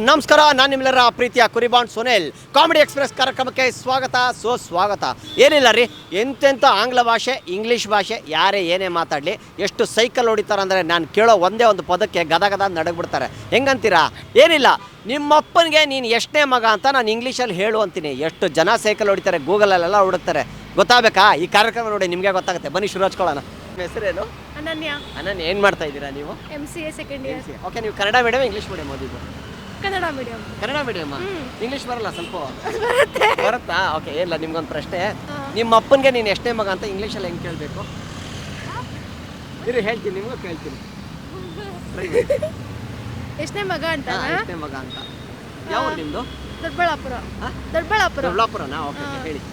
ನಮಸ್ಕಾರ. ನಾನು ನಿಮ್ಮೆಲ್ಲರ ಪ್ರೀತಿಯ ಕುರಿಬಾಂಡ್ ಸುನಿಲ್. ಕಾಮಿಡಿ ಎಕ್ಸ್ಪ್ರೆಸ್ ಕಾರ್ಯಕ್ರಮಕ್ಕೆ ಸ್ವಾಗತ. ಏನಿಲ್ಲ ರೀ, ಎಂತೆಂಥ ಆಂಗ್ಲ ಭಾಷೆ, ಇಂಗ್ಲೀಷ್ ಭಾಷೆ ಯಾರೇ ಏನೇ ಮಾತಾಡಲಿ, ಎಷ್ಟು ಸೈಕಲ್ ಹೊಡಿತಾರೆ ಅಂದರೆ ನಾನು ಕೇಳೋ ಒಂದೇ ಒಂದು ಪದಕ್ಕೆ ಗದ ನಡಗ್ಬಿಡ್ತಾರೆ. ಹೆಂಗಂತೀರಾ? ಏನಿಲ್ಲ, ನಿಮ್ಮಪ್ಪನಿಗೆ ನೀನು ಎಷ್ಟನೇ ಮಗ ಅಂತ ನಾನು ಇಂಗ್ಲೀಷಲ್ಲಿ ಹೇಳು ಅಂತೀನಿ. ಎಷ್ಟು ಜನ ಸೈಕಲ್ ಹೊಡಿತಾರೆ, ಗೂಗಲಲ್ಲೆಲ್ಲ ಹುಡುಕ್ತಾರೆ. ಗೊತ್ತಾಗಬೇಕಾ? ಈ ಕಾರ್ಯಕ್ರಮ ನೋಡಿ ನಿಮಗೆ ಗೊತ್ತಾಗುತ್ತೆ. ಬನ್ನಿ ಶುರು ಹಚ್ಕೊಳ್ಳೋಣ. ನಿಮ್ಮ ಹೆಸರೇನು? ಅನನ್ಯ. ಏನು ಮಾಡ್ತಾ ಇದ್ದೀರಾ ನೀವು? MCA second year. ಓಕೆ, ನೀವು ಕನ್ನಡ ಮೀಡಿಯಮ್ ಇಂಗ್ಲೀಷ್ ಮೀಡಿಯಮ್ ಓದಿದ್ದು? Kannada medium. Kannada medium. English ಬರಲ್ಲ ಸ್ವಲ್ಪ? ಬರುತ್ತಾ? ಓಕೆ, ಇಲ್ಲ, ನಿಮ್ಗೊಂದು ಪ್ರಶ್ನೆ. ನಿಮ್ಮ ಅಪ್ಪನಿಗೆ ನೀನು ಎಷ್ಟೇ ಮಗ ಅಂತ ಇಂಗ್ಲೀಷಲ್ಲಿ ಹೆಂಗೆ ಕೇಳಬೇಕು? ಇರು, ಹೇಳ್ತೀನಿ, ನಿಮಗೂ ಕೇಳ್ತೀನಿ. ಎಷ್ಟನೇ ಮಗ ಅಂತ? ಎಷ್ಟೇ ಮಗ ಅಂತ. ಯಾವ ನಿಮ್ಮದು? ದೊಡ್ಡಬಳ್ಳಾಪುರನಾ? ಓಕೆ, ಹೇಳಿ.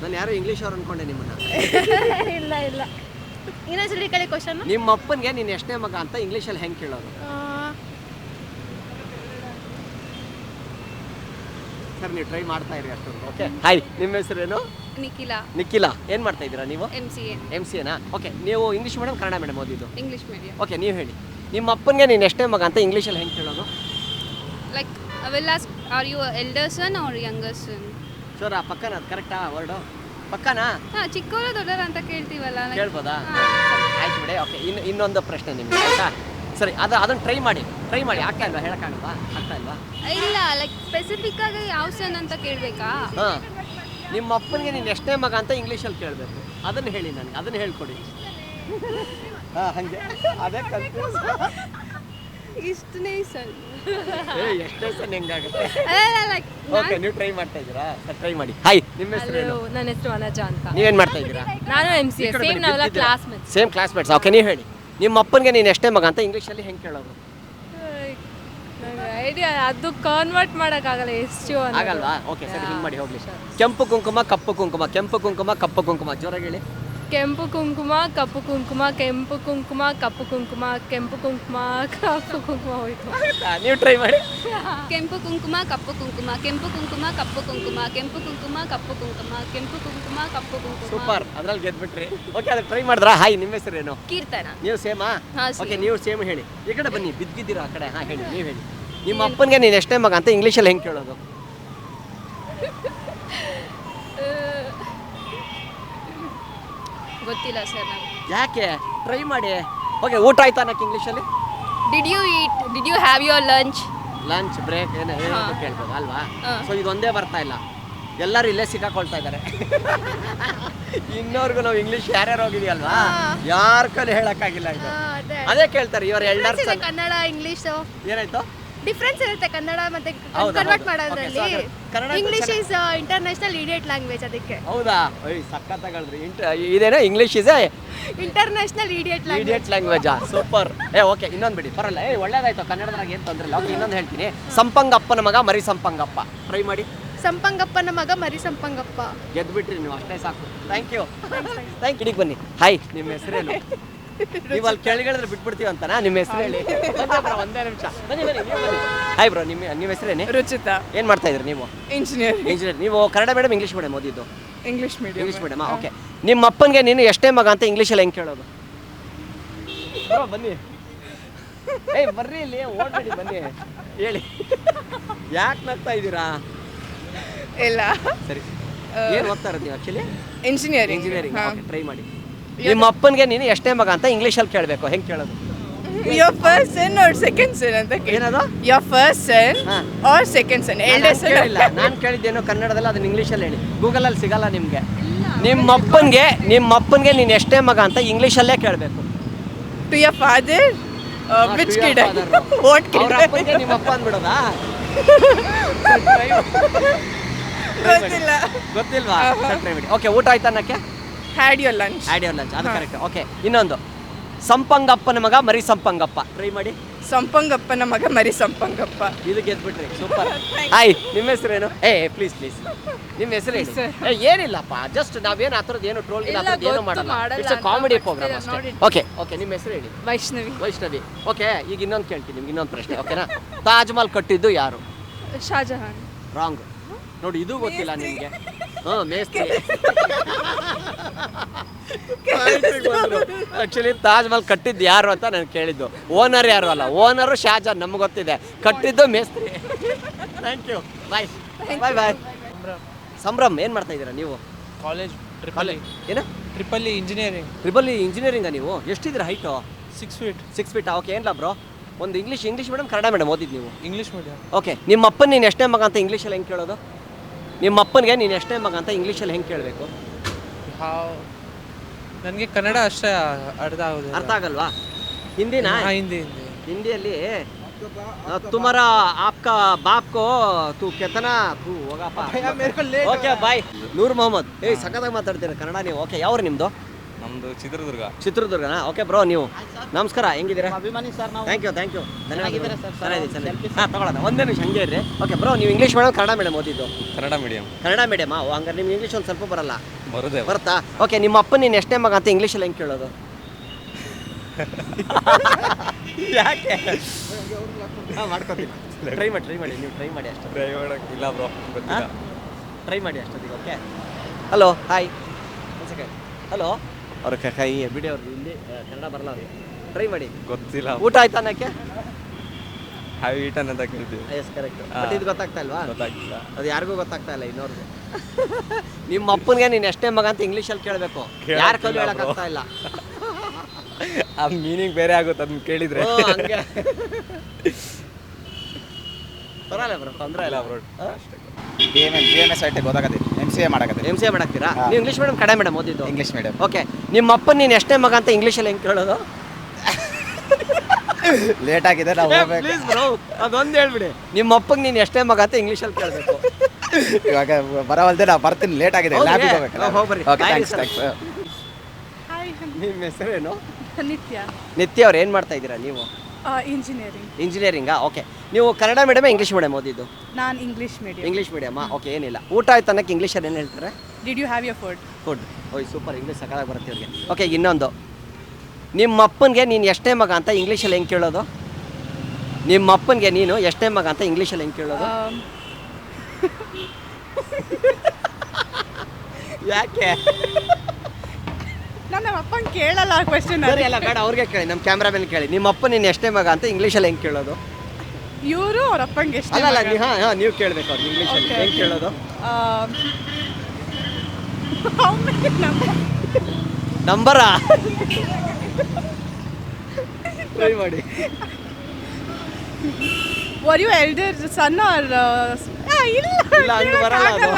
ನಾನು ಯಾರು ಇಂಗ್ಲೀಷ್ ಅವ್ರು ಅನ್ಕೊಂಡೆ ನಿಮ್ಮನ್ನ. ಇಲ್ಲ ಇನ್ನೊಂದ್ಸಲಿ ಕೇಳಿ ಕ್ವಶನ್. ನಿಮ್ಮ ಅಪ್ಪನಿಗೆ ನೀನು ಎಷ್ಟನೇ ಮಗ ಅಂತ ಇಂಗ್ಲೀಷಲ್ಲಿ ಹೆಂಗೆ ಕೇಳೋದು? ಸರ್, ನೀವು ಟ್ರೈ ಮಾಡ್ತಾ ಇರಿ ಅಷ್ಟೊಂದು. ಓಕೆ, ಹಾಯ್, ನಿಮ್ಮ ಹೆಸರೇನು? ನಿಖಿಲ. ಏನು ಮಾಡ್ತಾ ಇದ್ದೀರಾ ನೀವು? MCA. ಓಕೆ, ನೀವು ಇಂಗ್ಲೀಷ್ ಮೀಡಿಯಂ ಕನ್ನಡ ಮೀಡಿಯಂ ಓದಿದ್ದು? English medium. ಓಕೆ, ನೀವು ಹೇಳಿ, ನಿಮ್ಮ ಅಪ್ಪನಿಗೆ ನೀನು ಎಷ್ಟೇ ಮಗ ಅಂತ ಇಂಗ್ಲೀಷಲ್ಲಿ ಹೆಂಗೆ ಕೇಳೋದು? Like I will ask, are you elder son or younger son? Sir, ಆ ಪಕ್ಕನ ಅದು ಕರೆಕ್ಟಾ ವರ್ಡು? ಪಕ್ಕನಾ? ಚಿಕ್ಕವರ ದೊಡ್ಡರ ಅಂತ ಕೇಳ್ತೀವಲ್ಲ, ಕೇಳ್ಬೋದಾ? ಆಯ್ತು ಬಿಡಿ. ಓಕೆ, ಇನ್ನೊಂದು ಪ್ರಶ್ನೆ ನಿಮಗೆ, ಆಯ್ತಾ? ಸರಿ, ಅದನ್ನು ಟ್ರೈ ಮಾಡಿ. ಆಗ್ತಾ ಇಲ್ವಾ? ಹೇಳೋಕ್ಕಾಗಲ್ವಾ? ಆಗ್ತಾ ಇಲ್ವಾ? ಇಲ್ಲ, ಲೈಕ್ ಸ್ಪೆಸಿಫಿಕ್ ಆಗಿ ಯಾವ ಸನ್ ಅಂತ ಕೇಳಬೇಕಾ? ಹಾಂ, ನಿಮ್ಮ ಅಪ್ಪನಿಗೆ ನೀನು ಎಷ್ಟೇ ಮಗ ಅಂತ ಇಂಗ್ಲೀಷಲ್ಲಿ ಕೇಳಬೇಕು. ಅದನ್ನು ಹೇಳಿ, ನನಗೆ ಅದನ್ನು ಹೇಳ್ಕೊಡಿ. ಹಾಗೆ ಅದೇ ಕನ್ಫ್ಯೂಸ್. ಇಷ್ಟನೇ ಸನ್. ಎಷ್ಟೇ ಸನ್ ಹೆಂಗಾಗುತ್ತೆ? ಓಕೆ, ನೀವು ಟ್ರೈ ಮಾಡ್ತಾ ಇದ್ದೀರಾ? ಸರ್, ಟ್ರೈ ಮಾಡಿ. ಹಾಯ್, ನಿಮ್ಮ ಹೆಸರು? ನನ್ನ ಹೆಸರು ಅನಜಾ ಅಂತ. ನೀವೇನು ಮಾಡ್ತಾ ಇದ್ದೀರಾ? ನಾನು MCA. Same classmates. ಓಕೆ, ನೀವು ಹೇಳಿ, ನಿಮ್ಮ ಅಪ್ಪನಿಗೆ ನೀನು ಎಷ್ಟೇ ಮಗ ಅಂತ ಇಂಗ್ಲೀಷಲ್ಲಿ ಹೆಂಗೆ ಕೇಳೋದು? ಐಡಿಯಾ, ಅದು ಕನ್ವರ್ಟ್ ಮಾಡೋಕ್ಕಾಗಲ್ಲ. ಎಷ್ಟು ಆಗಲ್ವಾ? ಓಕೆ, ಸರಿ, ಹಿಂಗೆ ಮಾಡಿ ಹೋಗ್ಲಿ. ಕೆಂಪು ಕುಂಕುಮ ಕಪ್ಪು ಕುಂಕುಮ, ಕೆಂಪು ಕುಂಕುಮ ಕಪ್ಪು ಕುಂಕುಮ. ಜೋರಾಗಿ ಹೇಳಿ. ಕೆಂಪು ಕುಂಕುಮ ಕಪ್ಪು ಕುಂಕುಮ, ಕೆಂಪು ಕುಂಕುಮ ಕಪ್ಪು ಕುಂಕುಮ, ಕೆಂಪು ಕುಂಕುಮ ಕಪ್ಪು ಕುಂಕುಮ. ಹೋಯ್ತು, ನೀವು ಟ್ರೈ ಮಾಡಿ. ಕೆಂಪು ಕುಂಕುಮ ಕಪ್ಪು ಕುಂಕುಮ, ಕೆಂಪು ಕುಂಕುಮ ಕಪ್ಪು ಕುಂಕುಮ, ಕೆಂಪು ಕುಂಕುಮ ಕಪ್ಪು ಕುಂಕುಮ, ಕೆಂಪು ಕುಂಕುಮ ಕಪ್ಪು ಕುಂಕುಮ. ಸೂಪರ್, ಅದ್ರಲ್ಲಿ ಗೆದ್ಬಿಟ್ರಿ. ಓಕೆ, ಅದು ಟ್ರೈ ಮಾಡಿದ್ರಾ? ಹಾಯ್, ನಿಮ್ಮ ಹೆಸರೇನು? ಕೀರ್ತನ. ನೀವು ಸೇಮಾ? ಹಾ, ಓಕೆ, ನೀವು ಸೇಮ್ ಹೇಳಿ. ಈ ಕಡೆ ಬನ್ನಿ, ಬಿದ್ದಿದ್ದೀರಾ ಆ ಕಡೆ. ಹಾಂ, ಹೇಳಿ, ನೀವು ಹೇಳಿ, ನಿಮ್ಮ ಅಪ್ಪನಿಗೆ ನೀನು ಎಷ್ಟೇ ಮಗ ಅಂತ ಇಂಗ್ಲೀಷಲ್ಲಿ ಹೆಂಗೆ ಕೇಳೋದು? ಗೊತ್ತಿಲ್ಲ ಸರ್ ನನಗೆ. ಯಾಕೆ? ಟ್ರೈ ಮಾಡಿ. ಓಕೆ, ಊಟ ಆಯ್ತಾ ಅನ್ನಕ್ಕೆ ಇಂಗ್ಲೀಷಲ್ಲಿ? Did you have your lunch break ಏನು ಕೇಳ್ಬೋದು ಅಲ್ವಾ? ಹಾ. ಸೊ ಇದೊಂದೇ ಬರ್ತಾ ಇಲ್ಲ, ಎಲ್ಲರೂ ಇಲ್ಲೇ ಸಿಕ್ಕಾಕೊಳ್ತಾ ಇದ್ದಾರೆ. ಇನ್ನೋರ್ಗು ನಾವು ಇಂಗ್ಲೀಷ್ ಯಾರ್ಯಾರು ಹೋಗಿದೀವಲ್ವಾ, ಯಾರ ಕೈಲಿ ಹೇಳಕ್ಕಾಗಿಲ್ಲ. ಇದು ಅದೇ ಕೇಳ್ತಾರೆ, ಇವರು ಎಲ್ಡರ್ಸ್. ಕನ್ನಡ ಇಂಗ್ಲಿಷ್ ಏನಾಯ್ತು? ಡಿಫ್ರೆನ್ಸ್ ಇರುತ್ತೆ ಕನ್ನಡ ಮತ್ತೆ ಹೌದಾ? ಕನ್ವರ್ಟ್ Okay, ಮಾಡೋದ್ರಲ್ಲಿ. Kannada English is international idiot language. ಅದಕ್ಕೆ ಹೌದಾ? ಸಖತ್ತಾಗಲ್ರಿ. ಇದೇನೋ English is international idiot language. Super. Okay, ಇನ್ನೊಂದು ಬಿಡಿ, ಬರಲ್ಲ. ಒಳ್ಳೇದಾಯ್ತು, ಕನ್ನಡದಾಗ ಏನು ತೊಂದರೆ ಇಲ್ಲ. ಓಕೆ, ಇನ್ನೊಂದು ಹೇಳ್ತೀನಿ. ಸಂಪಂಗಪ್ಪನ ಮಗ ಮರಿ ಸಂಪಂಗಪ್ಪ. ಟ್ರೈ ಮಾಡಿ. ಸಂಪಂಗಪ್ಪನ ಮಗ ಮರಿ ಸಂಪಂಗಪ್ಪ. ಗೆದ್ಬಿಟ್ರಿ ನೀವು, ಅಷ್ಟೇ ಸಾಕು. Thank you. ಇಡಿಗೆ ಬನ್ನಿ. ಹಾಯ್, ನಿಮ್ಮ ಹೆಸರೇನು? ನೀವು ಅಲ್ಲಿ ಕೇಳಿದ್ರೆ ಬಿಟ್ಬಿಡ್ತೀವಿ ಅಂತನಾ? ನಿಮ್ಮ ಹೆಸರು ಹೇಳಿ. ಒಂದೇ ನಿಮಿಷ, ಬನ್ನಿ. ಹಾಯ್ ಬ್ರೋ, ನಿಮ್ಮ ಹೆಸರೇನೆ? ರುಚಿತಾ. ಏನು ಮಾಡ್ತಾ ಇದ್ರಿ ನೀವು? ಇಂಜಿನಿಯರ್. ನೀವು ಕನ್ನಡ ಮೀಡಿಯಂ ಇಂಗ್ಲೀಷ್ ಮೀಡಿಯಂ ಓದಿದ್ದು? English medium. ಓಕೆ, ನಿಮ್ಮ ಅಪ್ಪನಿಗೆ ನೀನು ಎಷ್ಟೇ ಮಗ ಅಂತ ಇಂಗ್ಲೀಷಲ್ಲಿ ಹೆಂಗೆ ಕೇಳೋದು? ಬನ್ನಿ, ಬರ್ರಿ ಇಲ್ಲಿ, ಓಡ್ಬೇಡಿ, ಬನ್ನಿ, ಹೇಳಿ. ಯಾಕೆ ನಗ್ತಾ ಇದ್ದೀರಾ? ಇಲ್ಲ, ಸರಿ. ಏನು ಓದ್ತಾ ಇರೋದು ನೀವು? Actually engineering. ಓಕೆ, ಟ್ರೈ ಮಾಡಿ. ನಿಮ್ಮ ಅಪ್ಪನಿಗೆ ನೀನು ಎಷ್ಟೇ ಮಗ ಅಂತ ಇಂಗ್ಲೀಷಲ್ಲಿ ಕೇಳಬೇಕು, ಹೆಂಗೆ ಕೇಳೋದು? Your first son or second son ಅಂತ ಕೇಳಿ. ಏನದು? Your first son or second son. Elder son ಇಲ್ಲ, ನಾನು ಕೇಳಿದ್ದೇನು ಕನ್ನಡದಲ್ಲಿ, ಅದನ್ನ ಇಂಗ್ಲೀಷಲ್ಲಿ ಹೇಳಿ. ಗೂಗಲಲ್ಲಿ ಸಿಗಲ್ಲ ನಿಮಗೆ. ನಿಮ್ಮ ಅಪ್ಪನಿಗೆ ನೀನು ಎಷ್ಟೇ ಮಗ ಅಂತ ಇಂಗ್ಲೀಷಲ್ಲೇ ಕೇಳಬೇಕು. To your father, which kid? What kid? ಅವ್ರ ಅಪ್ಪನಿಗೆ ನಿಮ್ಮ ಅಪ್ಪ ಅಂದ್ಬಿಡೋದಾ? ಗೊತ್ತಿಲ್ವಾ? ಟ್ರೈ ಮಾಡಿ. ಓಕೆ, ಊಟ ಆಯ್ತಾ ಅನ್ನಕ್ಕೆ? Had your lunch. ಅದು ಕರೆಕ್ಟ್. ಓಕೆ, ಇನ್ನೊಂದು. ಸಂಪಂಗಪ್ಪನ ಮಗ ಮರಿ ಸಂಪಂಗಪ್ಪ. ಟ್ರೈ ಮಾಡಿ. ಸಂಪಂಗಪ್ಪನ ಮಗ ಮರಿ ಸಂಪಂಗಪ್ಪ. ಇದು ಗೆದ್ಬಿಟ್ರಿ. ಸೂಪರ್. ಹಾಯ್, ನಿಮ್ಮ ಹೆಸರೇನು? ಪ್ಲೀಸ್ ನಿಮ್ಮ ಹೆಸರು ಏನಿಲ್ಲಪ್ಪ, ಜಸ್ಟ್ ನಾವೇನು ಆ ಥರದ್ದು ಏನು ಟ್ರೋಲ್ ಏನು ಮಾಡಲ್ಲ. ಇಟ್ಸ್ ಅ ಕಾಮಿಡಿ ಪ್ರೋಗ್ರಾಮ್ ಅಷ್ಟೇ. ಓಕೆ, ನಿಮ್ಮ ಹೆಸರು ಹೇಳಿ. ವೈಷ್ಣವಿ. ಓಕೆ, ಈಗ ಇನ್ನೊಂದು ಕೇಳ್ತೀನಿ ನಿಮ್ಗೆ, ಇನ್ನೊಂದು ಪ್ರಶ್ನೆ. ಓಕೆನಾ? ತಾಜ್ ಮಹಲ್ ಕಟ್ಟಿದ್ದು ಯಾರು? ಶಾಜಹಾನ್. ರಾಂಗ್. ನೋಡಿ, ಇದು ಗೊತ್ತಿಲ್ಲ ನಿಮಗೆ. ಮೇಸ್ತ್ರಿ. ಆ್ಯಕ್ಚುಲಿ ತಾಜ್ ಮಹಲ್ ಕಟ್ಟಿದ್ದು ಯಾರು ಅಂತ ನಾನು ಕೇಳಿದ್ದು, ಓನರ್ ಯಾರು ಅಲ್ಲ, ಓನರು ಶಾಜಾನ್ ನಮ್ಗೆ ಗೊತ್ತಿದೆ, ಕಟ್ಟಿದ್ದು ಮೇಸ್ತ್ರಿ. ಥ್ಯಾಂಕ್ ಯು, ಬಾಯ್ ಬಾಯ್ ಬಾಯ್. ಸಂಭ್ರಮ್ ಏನು ಮಾಡ್ತಾ ಇದ್ದೀರಾ ನೀವು? ಕಾಲೇಜ್ ಕಾಲೇಜ್ ಏನು? Triple engineering. ಟ್ರಿಬಲ್ ಇಂಜಿನಿಯರಿಂಗಾ ನೀವು? ಎಷ್ಟಿದ್ದೀರಾ ಹೈಟು? 6 feet. 6 feet. ಓಕೆ, ಏನಿಲ್ಲ ಬ್ರೋ. ಒಂದು ಇಂಗ್ಲೀಷ್ ಮೀಡಿಯಮ್ ಕನ್ನಡ ಮೀಡಿಯಮ್ ಓದಿದ್ದು ನೀವು? English medium. ಓಕೆ, ನಿಮ್ಮ ಅಪ್ಪನ ನೀನು ಎಷ್ಟನೇ ಮಗ ಅಂತ ಇಂಗ್ಲೀಷಲ್ಲಿ ಹೆಂಗೆ ಕೇಳೋದು? ನಿಮ್ಮ ಅಪ್ಪನಿಗೆ ನೀನು ಎಷ್ಟನೇ ಮಗ ಅಂತ ಇಂಗ್ಲೀಷಲ್ಲಿ ಹೆಂಗೆ ಕೇಳಬೇಕು? ನನಗೆ ಕನ್ನಡ ಅಷ್ಟೇ ಅರ್ಥ ಆಗೋದು. ಅರ್ಥ ಆಗಲ್ವಾ? ಹಿಂದಿನಾ? ಹಿಂದಿ. ಹಿಂದಿಯಲ್ಲಿ ತುಮಾರಾ ಆಪ್ಕಾ ಬಾಪ್ ಕೋ ತೂ ಕೆತನಾ ತೂ ಹೋಗಪ್ಪ. Okay bye. ನೂರ್ ಮೊಹಮ್ಮದ್. ಸಖತ್ತಾಗಿ ಮಾತಾಡ್ತೀರಾ ಕನ್ನಡ ನೀವು. ಓಕೆ, ಯಾವ್ರು ನಿಮ್ಮದು? ನಮ್ದು ಚಿತ್ರದುರ್ಗ. ಚಿತ್ರದುರ್ಗನಾ? ಓಕೆ ಬ್ರೋ, ನೀವು ನಮಸ್ಕಾರ, ಹೆಂಗಿದ್ದೀರಾ? ಅಭಿಮಾನಿ ಸರ್ ನಾವು. ಥ್ಯಾಂಕ್ ಯು ಚೆನ್ನಾಗಿದ್ದೀರಾ ಸರ್? ಚೆನ್ನಾಗಿದೆ. ಹಾಂ, ತಗೊಳ್ಳೋಣ, ಒಂದೇ ನಿಮಿಷ ಹಂಗೆ ಇರ್ರಿ. ಓಕೆ ಬ್ರೋ, ನೀವು ಇಂಗ್ಲೀಷ್ ಮೀಡಿಯಮ್ ಕನ್ನಡ ಮೀಡಿಯಮ್ ಓದಿದ್ದು? ಕನ್ನಡ ಮೀಡಿಯಂ. ಕನ್ನಡ ಮೀಡಿಯಮಾ? ಹಂಗಾರೆ ನಿಮ್ಗೆ ಇಂಗ್ಲೀಷ್ ಒಂದು ಸ್ವಲ್ಪ ಬರಲ್ಲ? ಬರುದೇ. ಬರುತ್ತಾ? ಓಕೆ, ನಿಮ್ಮ ಅಪ್ಪ ನೀನು ಎಷ್ಟನೇ ಮಗ ಅಂತ ಇಂಗ್ಲೀಷಲ್ಲಿ ಹೆಂಗೆ ಕೇಳೋದು? ಯಾಕೆ? ಹಾಂ, ಮಾಡ್ಕೊತೀನಿ. ಟ್ರೈ ಮಾಡಿ ನೀವು ಟ್ರೈ ಮಾಡಿ ಅಷ್ಟೇ. ಇಲ್ಲ ಬ್ರೋ, ಗೊತ್ತಿಲ್ಲ. ಟ್ರೈ ಮಾಡಿ ಅಷ್ಟೊತ್ತಿಗೆ. ಓಕೆ, ಹಲೋ, ಹಾಯ್, ಒಂದು ಸೆಕೆಂಡ್. ಹಲೋ, ಅವ್ರ ಕೈ ಬಿಡಿ, ಅವ್ರಿಗೆ ಇಲ್ಲಿ ಕನ್ನಡ ಬರಲ್ಲ ಅವ್ರಿಗೆ. ಟ್ರೈ ಮಾಡಿ. ಗೊತ್ತಿಲ್ಲ. ಊಟ ಆಯ್ತಾ ಅನ್ನಕ್ಕೆ? ಹ್ಯಾವ್ ಈಟನ್ ಅಂತ ಕೇಳ್ತೀವಿ. S, correct. ಬಟ್ ಇದು ಗೊತ್ತಾಗ್ತಾ ಇಲ್ವಾ? ಗೊತ್ತಾಗ್ತಿಲ್ಲ. ಅದು ಯಾರಿಗೂ ಗೊತ್ತಾಗ್ತಾ ಇಲ್ಲ, ಇನ್ನೋರ್ಗೆ. ನಿಮ್ಮ ಅಪ್ಪನಿಗೆ ನೀನು ಎಷ್ಟೇ ಮಗ ಅಂತ ಇಂಗ್ಲೀಷಲ್ಲಿ ಕೇಳಬೇಕು, ಯಾರ ಕೈಲಿ ಹೇಳೋಕ್ಕಾಗ್ತಾ ಇಲ್ಲ. ಆ ಮೀನಿಂಗ್ ಬೇರೆ ಆಗುತ್ತೆ ಅದನ್ನ ಕೇಳಿದ್ರೆ. ಓ, ಹಂಗೆ. ಬರಲ್ಲ ಬ್ರೋ, ತೊಂದರೆ ಇಲ್ಲ ಬ್ರೋ. BMS ಐಟೆ ಗೊತ್ತಾಗತ್ತೆ. MCA ಮಾಡಕತ್ತೆ. MCA ಮಾಡಾಕ್ತೀರಾ? ನೀವು ಇಂಗ್ಲೀಷ್ ಮೀಡಿಯಮ್ ಕನ್ನಡ ಮೀಡಿಯಮ್ ಓದಿದ್ದು? English medium. ಓಕೆ, ನಿಮ್ಮ ಅಪ್ಪನ ನೀನು ಎಷ್ಟೇ ಮಗ ಅಂತ ಇಂಗ್ಲೀಷಲ್ಲಿ ಹೆಂಗೆ ಕೇಳೋದು? ಲೇಟ್ ಆಗಿದೆ, ನಾವು ಹೋಗ್ಬೇಕು. ಪ್ಲೀಸ್ ಬ್ರೋ, ಅದೊಂದು ಹೇಳ್ಬಿಡಿ. ನಿಮ್ಮ ಅಪ್ಪಗೆ ನೀನು ಎಷ್ಟೇ ಮಗ ಅಂತ ಇಂಗ್ಲೀಷಲ್ಲಿ ಕೇಳಬೇಕು. ಇವಾಗ ಬರವಲ್ದೆ, ನಾವು ಬರ್ತೀನಿ, ಲೇಟ್ ಆಗಿದೆ. ಹೌದ್ರಾ? ಲ್ಯಾಬಿಗೆ ಹೋಗ್ಬೇಕಲ್ಲ. ಹೋಗ್ಬರ್ರಿ. Okay, Bye, thanks sir. Thanks. ನಿಮ್ಮ ಹೆಸರೇನು? ನಿತ್ಯ. ನಿತ್ಯ ಅವ್ರು ಏನು ಮಾಡ್ತಾ ಇದ್ದೀರಾ ನೀವು? ಇಂಜಿನಿಯರಿಂಗ್. ಇಂಜಿನಿಯರಿಂಗಾ? ಓಕೆ, ನೀವು ಕನ್ನಡ ಮೀಡಿಯಮ್ ಇಂಗ್ಲೀಷ್ ಮೀಡಿಯಮ್ ಓದಿದ್ದು? ನಾನು ಇಂಗ್ಲೀಷ್ ಮೀಡಿಯಂ. ಇಂಗ್ಲೀಷ್ ಮೀಡಿಯಮಾ? ಓಕೆ, ಏನಿಲ್ಲ. ಊಟ ಆಯ್ತು ಅನ್ನಕ್ಕೆ ಇಂಗ್ಲೀಷಲ್ಲಿ ಏನು ಹೇಳ್ತಾರೆ? Did you have your food? Food. ಓಯ್, ಸೂಪರ್, ಇಂಗ್ಲೀಷ್ ಸಕಾಲಾಗಿ ಬರುತ್ತೆ ಇವ್ರಿಗೆ. ಓಕೆ, ಇನ್ನೊಂದು, ನಿಮ್ಮ ಅಪ್ಪನಿಗೆ ನೀನು ಎಷ್ಟೇ ಮಗ ಅಂತ ಇಂಗ್ಲೀಷಲ್ಲಿ ಹೆಂಗೆ ಕೇಳೋದು? ನಿಮ್ಮ ಅಪ್ಪನಿಗೆ ನೀನು ಎಷ್ಟೇ ಮಗ ಅಂತ ಇಂಗ್ಲೀಷಲ್ಲಿ ಹೆಂಗೆ ಕೇಳೋದು? ಯಾಕೆ? ನನ್ನ ಅಪ್ಪನ ಕೇಳಲ್ಲ ಆ ಕ್ವೆಶ್ಚನ್. ಸರಿ, ಅಲ್ಲ ಬೇಡ, ಅವ್ರಿಗೆ ಕೇಳಿ, ನಮ್ಮ ಕ್ಯಾಮ್ರಾಮನ್ ಕೇಳಿ. ನಿಮ್ಮ ಅಪ್ಪ ನೀನು ಎಷ್ಟೇ ಮಗ ಅಂತ ಇಂಗ್ಲೀಷಲ್ಲಿ ಹೆಂಗೆ ಕೇಳೋದು? ಇವರು ಅವ್ರ ಅಪ್ಪಂಗೆ ಎಷ್ಟು? ಅಲ್ಲ ಹಾಂ, ನೀವು ಕೇಳಬೇಕು ಅವ್ರಿಗೆ ಇಂಗ್ಲೀಷಲ್ಲಿ ಹೆಂಗೆ ಕೇಳೋದು? ನಂಬರಾ? ಟ್ರೈ ಮಾಡಿ. Where you elder son are? ಇಲ್ಲ, ಹಂಗೆ ಬರಲ್ಲ ಅದು.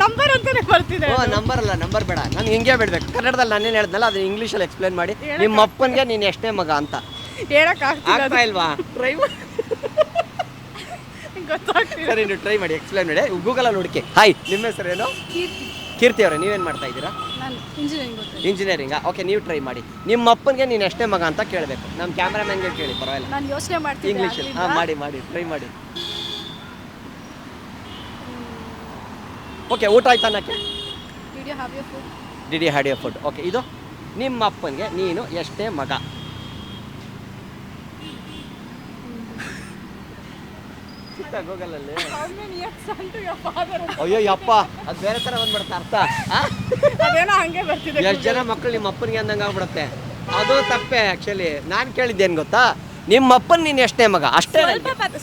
ನಂಬರ್ ಅಂತಾನೆ ಬರ್ತಿದೆ. ಓ, ನಂಬರ್ ಅಲ್ಲ, ನಂಬರ್ ಬೇಡ, ನಾನು ಹಿಂಗೆ ಬಿಡ್ಬೇಕು. ಕನ್ನಡದಲ್ಲಿ ನಾನೇನು ಹೇಳ್ದಲ್ಲ ಅದನ್ನ ಇಂಗ್ಲೀಷಲ್ಲಿ ಎಕ್ಸ್ಪ್ಲೇನ್ ಮಾಡಿ. ನಿಮ್ಮ ಅಪ್ಪನಿಗೆ ನೀನು ಎಷ್ಟೇ ಮಗ ಅಂತ ಹೇಳಕ್ ಆಗ್ತಾ ಇಲ್ವಾ? ಟ್ರೈ ಮಾಡಿ. ಗೊತ್ತಾಗ್ತಿದೆ. ಸರಿ, ನೀವು ಟ್ರೈ ಮಾಡಿ, ಎಕ್ಸ್ಪ್ಲೇನ್ ಮಾಡಿ. ಗೂಗಲಲ್ಲಿ ಹುಡುಕಿ. ಹಾಯ್, ನಿಮ್ಮ ಹೆಸರೇನು? ಕೀರ್ತಿ ಅವರೇ, ನೀವೇನು ಮಾಡ್ತಾ ಇದ್ದೀರಾ? ನಾನು ಇಂಜಿನಿಯರಿಂಗ್. ಇಂಜಿನಿಯರಿಂಗಾ? ಓಕೆ, ನೀವು ಟ್ರೈ ಮಾಡಿ. ನಿಮ್ಮ ಅಪ್ಪನಿಗೆ ನೀನು ಎಷ್ಟೇ ಮಗ ಅಂತ ಕೇಳಬೇಕು. ನಮ್ಮ ಕ್ಯಾಮ್ರಾಮನ್ಗೆ ಕೇಳಿ, ಪರವಾಗಿಲ್ಲ. ನಾನು ಯೋಚನೆ ಮಾಡ್ತೀನಿ ಇಂಗ್ಲೀಷಲ್ಲಿ. ಹಾಂ, ಮಾಡಿ, ಟ್ರೈ ಮಾಡಿ. ಓಕೆ, ಊಟ ಆಯ್ತಾ ಅನ್ನಕ್ಕೆ? Did you have your food? Did you have your food? Okay, ಇದು ನಿಮ್ಮ ಅಪ್ಪನಿಗೆ ನೀನು ಎಷ್ಟೇ ಮಗ? ಗೂಗಲಲ್ಲಿ. How many years son to your father? ಅಯ್ಯೋ ಯಪ್ಪ, ಅದು ಬೇರೆ ಥರ ಬಂದ್ಬಿಡುತ್ತೆ ಅರ್ಥ. ಅದೇನೋ ಹಂಗೆ ಬರ್ತಿದೆ. ಎಷ್ಟು ಜನ ಮಕ್ಕಳು ನಿಮ್ಮ ಅಪ್ಪನಿಗೆ ಅಂದಂಗೆ ಆಗ್ಬಿಡುತ್ತೆ. ಅದು ತಪ್ಪೆ. ಆ್ಯಕ್ಚುಲಿ ನಾನು ಕೇಳಿದ್ದೇನು ಗೊತ್ತಾ, ನಿಮ್ಮ ಅಪ್ಪನ ನೀನು ಎಷ್ಟೇ ಮಗ ಅಷ್ಟೇ.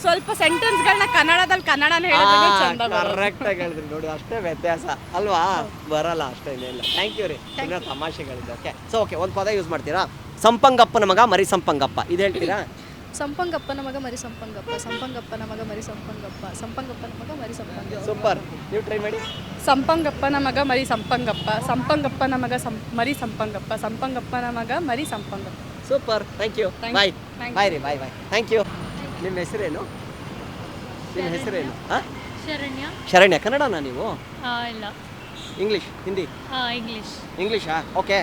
ಸ್ವಲ್ಪ ಸೆಂಟೆನ್ಸ್ಗಳನ್ನ ಕನ್ನಡದಲ್ಲಿ ಕನ್ನಡನೇ ಹೇಳಿದ್ರೆ ಚಂದ ಬರುತ್ತೆ. ಕರೆಕ್ಟಾಗಿ ಹೇಳಿದ್ರಿ ನೋಡಿ, ಅಷ್ಟೇ ವ್ಯತ್ಯಾಸ ಅಲ್ವಾ? ಬರಲ್ಲ, ಅಷ್ಟೇ ಏನಿಲ್ಲ. ಥ್ಯಾಂಕ್ ಯು ರೀ, ಇನ್ನೂ ತಮಾಷೆಗಳಿದೆ. ಓಕೆ, ಓಕೆ, ಒಂದು ಪದ ಯೂಸ್ ಮಾಡ್ತೀರಾ? ಸಂಪಂಗಪ್ಪನ ಮಗ ಮರಿ ಸಂಪಂಗಪ್ಪ, ಇದು ಹೇಳ್ತೀರಾ? ಸಂಪಂಗಪ್ಪನ ಮಗ ಮರಿ ಸಂಪಂಗಪ್ಪ, ಸಂಪಂಗಪ್ಪನ ಮಗ ಮರಿ ಸಂಪಂಗಪ್ಪ, ಸಂಪಂಗಪ್ಪನ ಮಗ ಮರಿ ಸಂಪಂಗಪ್ಪ. ಸೂಪರ್, ನೀವು ಟ್ರೈ ಮಾಡಿ. ಸಂಪಂಗಪ್ಪನ ಮಗ ಮರಿ ಸಂಪಂಗಪ್ಪ, ಸಂಪಂಗಪ್ಪನ ಮಗ ಮರಿ ಸಂಪಂಗಪ್ಪ, ಸಂಪಂಗಪ್ಪನ ಮಗ ಮರಿ Sampangappa. Super, thank you. Bye bye ರೀ, ಬಾಯ್. Thank you. ನಿಮ್ಮ ಹೆಸರೇನು? ನಿಮ್ಮ ಹೆಸರೇನು? ಹಾಂ, ಶರಣ್ಯ. ಶರಣ್ಯ. ಕನ್ನಡನಾ ನೀವು? ಇಲ್ಲ, ಇಂಗ್ಲೀಷ್, ಹಿಂದಿ? ಇಂಗ್ಲೀಷ್. ಇಂಗ್ಲೀಷಾ? ಓಕೆ,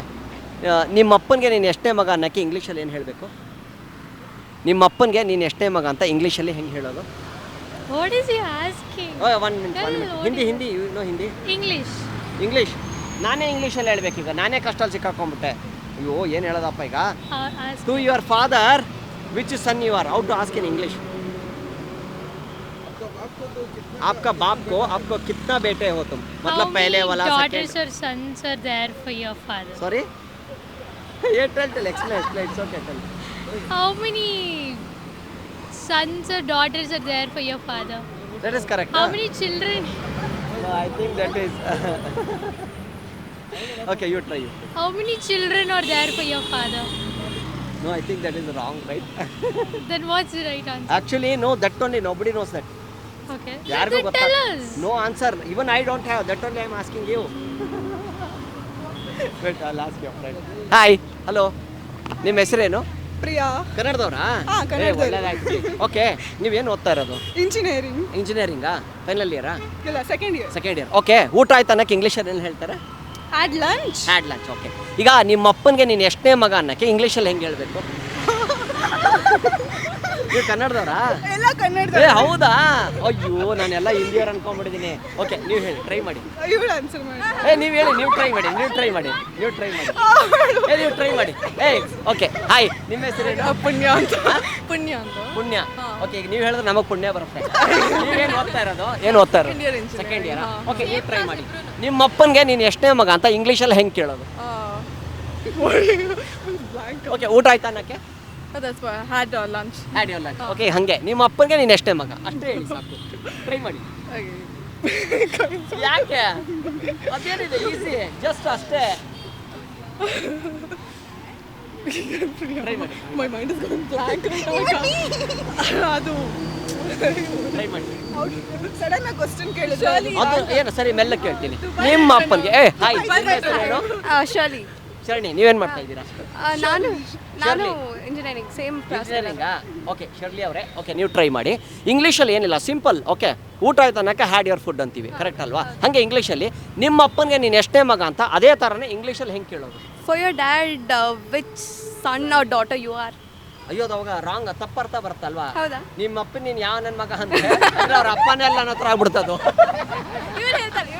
ನಿಮ್ಮ ಅಪ್ಪನಿಗೆ ನೀನು ಎಷ್ಟೇ ಮಗ ಅನ್ನಕ್ಕೆ ಇಂಗ್ಲೀಷಲ್ಲಿ ಏನು ಹೇಳಬೇಕು? ನಿಮ್ಮ ಅಪ್ಪನಿಗೆ ನೀನು ಎಷ್ಟೇ ಮಗ ಅಂತ ಇಂಗ್ಲೀಷಲ್ಲಿ ಹೆಂಗೆ ಹೇಳೋದು? What is he asking? One minute. Hindi no Hindi. English. ನಾನೇ ಇಂಗ್ಲೀಷಲ್ಲಿ ಹೇಳ್ಬೇಕೀಗ, ನಾನೇ ಕಷ್ಟಲ್ಲಿ ಸಿಕ್ಕಾಕೊಂಡ್ಬಿಟ್ಟೆ. ಅಯ್ಯೋ, ಏನು ಹೇಳೋದಪ್ಪ ಈಗ? To your father which son you are, out to ask in English. आपका बाप को आपको कितना बेटे हो तुम मतलब पहले वाला daughters or sons are there for your father? Sorry ये tell explain it's okay tell. How many sons or daughters are there for your father? That is correct. How many children? No, I think that is okay you try. How many children are there for your father? No, I think that is wrong, right? Then what's the right answer? Actually no, that only nobody knows that. Okay. ಯಾರಿಗೂ Then ಗೊತ್ತಾ tell us. No answer even I don't have that only I am asking you wait I ask your friend hi hello ನಿಮ್ಮ ಹೆಸರೇನು ಪ್ರಿಯಾ ಕನ್ನಡದವರಾ ಹಾ, ಕನ್ನಡದವ್ರು. Okay ನೀವೇನು ಓದ್ತಾ ಇರೋದು engineering ಇಂಜಿನಿಯರಿಂಗಾ final ಇಯರಾ ಇಲ್ಲ second year second year okay ಊಟ ಆಯ್ತು ಅನ್ನಕ್ಕೆ ಇಂಗ್ಲೀಷಲ್ಲಿ ಏನು ಹೇಳ್ತಾರೆ had lunch had lunch okay ಈಗ ನಿಮ್ಮ ಅಪ್ಪನಿಗೆ ನೀನು ಎಷ್ಟನೇ ಮಗ ಅನ್ನಕ್ಕೆ ಇಂಗ್ಲೀಷಲ್ಲಿ ಹೆಂಗೆ ಹೇಳ್ಬೇಕು ನೀವು ಕನ್ನಡದವರಾ ಎಲ್ಲ ಕನ್ನಡದ ಏ ಹೌದಾ ಅಯ್ಯೋ ನಾನೆಲ್ಲ ಹಿಂದಿಯವ್ರು ಅನ್ಕೊಂಡ್ಬಿಟ್ಟಿದ್ದೀನಿ ಓಕೆ ನೀವು ಹೇಳಿ ಟ್ರೈ ಮಾಡಿ ಇವಳು ಆನ್ಸರ್ ಮಾಡಿ ಏ ನೀವು ಹೇಳಿ ನೀವು ಟ್ರೈ ಮಾಡಿ ನೀವು ಟ್ರೈ ಮಾಡಿ ನೀವು ಟ್ರೈ ಮಾಡಿ ಏ ಓಕೆ ಹಾಯ್ ನಿಮ್ಮ ಹೆಸರೇನು ಪುಣ್ಯ ಅಂತ ಪುಣ್ಯ ಅಂತ ಪುಣ್ಯ ಓಕೆ ಈಗ ನೀವು ಹೇಳಿದ್ರೆ ನಮಗೆ ಪುಣ್ಯ ಬರುತ್ತೆ ನೀವೇನು ಓದ್ತಾ ಇರೋದು ಏನು ಓದ್ತಾ ಇರೋದು Second year engineering. Second year okay ನೀವು ಟ್ರೈ ಮಾಡಿ ನಿಮ್ಮ ಅಪ್ಪನಿಗೆ ನೀನು ಎಷ್ಟನೇ ಮಗ ಅಂತ ಇಂಗ್ಲೀಷಲ್ಲಿ ಹೆಂಗೆ ಕೇಳೋದು ಓಕೆ ಊಟ ಆಯ್ತಾ ಅನ್ನಕ್ಕೆ had lunch had your lunch okay ಹಾಗೆ ನಿಮ್ಮ ಅಪ್ಪನಿಗೆ ನೀನು ಎಷ್ಟೇ ಮಗ ಅಷ್ಟೇ ಹೇಳಿ ಸಾಕು ಟ್ರೈ ಮಾಡಿ ಯಾಕೆ ಅದೇನಿದೆ ಈಸಿ ಜಸ್ಟ್ ಅಷ್ಟೇ ಟ್ರೈ ಮಾಡಿ my mind is going blank ಅದು ಟ್ರೈ ಮಾಡಿ ಸಡನ್ ಆಗಿ ಕ್ವೆಶ್ಚನ್ ಕೇಳಿದ್ರೆ ಅದು ಏನು ಸರಿ ಮೆಲ್ಲ ಕೇಳ್ತೀನಿ ನಿಮ್ಮ ಅಪ್ಪನಿಗೆ ಏ ಹಾಯ್ ಏನು ಶರ್ಲಿ ಶರಣಿ ನೀವೇನು ಮಾಡ್ತಾ ಇದ್ದೀರಾ ನಾನು Shirley. ಇಂಜಿನಿಯರಿಂಗ್ ಸೇಮ್ ಇಂಜಿನಿಯರಿಂಗಾ ಓಕೆ ಶರ್ಲಿ ಅವರೇ ಓಕೆ ನೀವು ಟ್ರೈ ಮಾಡಿ ಇಂಗ್ಲೀಷಲ್ಲಿ ಏನಿಲ್ಲ ಸಿಂಪಲ್ ಓಕೆ ಊಟ ಆಯ್ತು ಅನ್ನಕ್ಕೆ ಹ್ಯಾಡ್ ಯುವರ್ ಫುಡ್ ಅಂತೀವಿ ಕರೆಕ್ಟ್ ಅಲ್ವಾ ಹಾಗೆ ಇಂಗ್ಲೀಷಲ್ಲಿ ನಿಮ್ಮ ಅಪ್ಪನಿಗೆ ನೀನು ಎಷ್ಟೇ ಮಗ ಅಂತ ಅದೇ ಥರನೇ ಇಂಗ್ಲೀಷಲ್ಲಿ ಹೆಂಗೆ ಕೇಳೋದು for your dad which son are daughter you are ಅಯ್ಯೋ ಅದು ಅವಾಗ ರಾಂಗ್ ತಪ್ಪರ್ಥ ಬರುತ್ತಲ್ವಾ ಹೌದಾ ನಿಮ್ಮ ಅಪ್ಪ ನೀನು ಯಾವ ನನ್ನ ಮಗ ಅಂದ್ರೆ ಅವ್ರ ಅಪ್ಪನೇ ಎಲ್ಲ ನನ್ನ ಹತ್ರ ಆಗ್ಬಿಡ್ತದು ಇವ್ರು ಹೇಳ್ತಾರೆ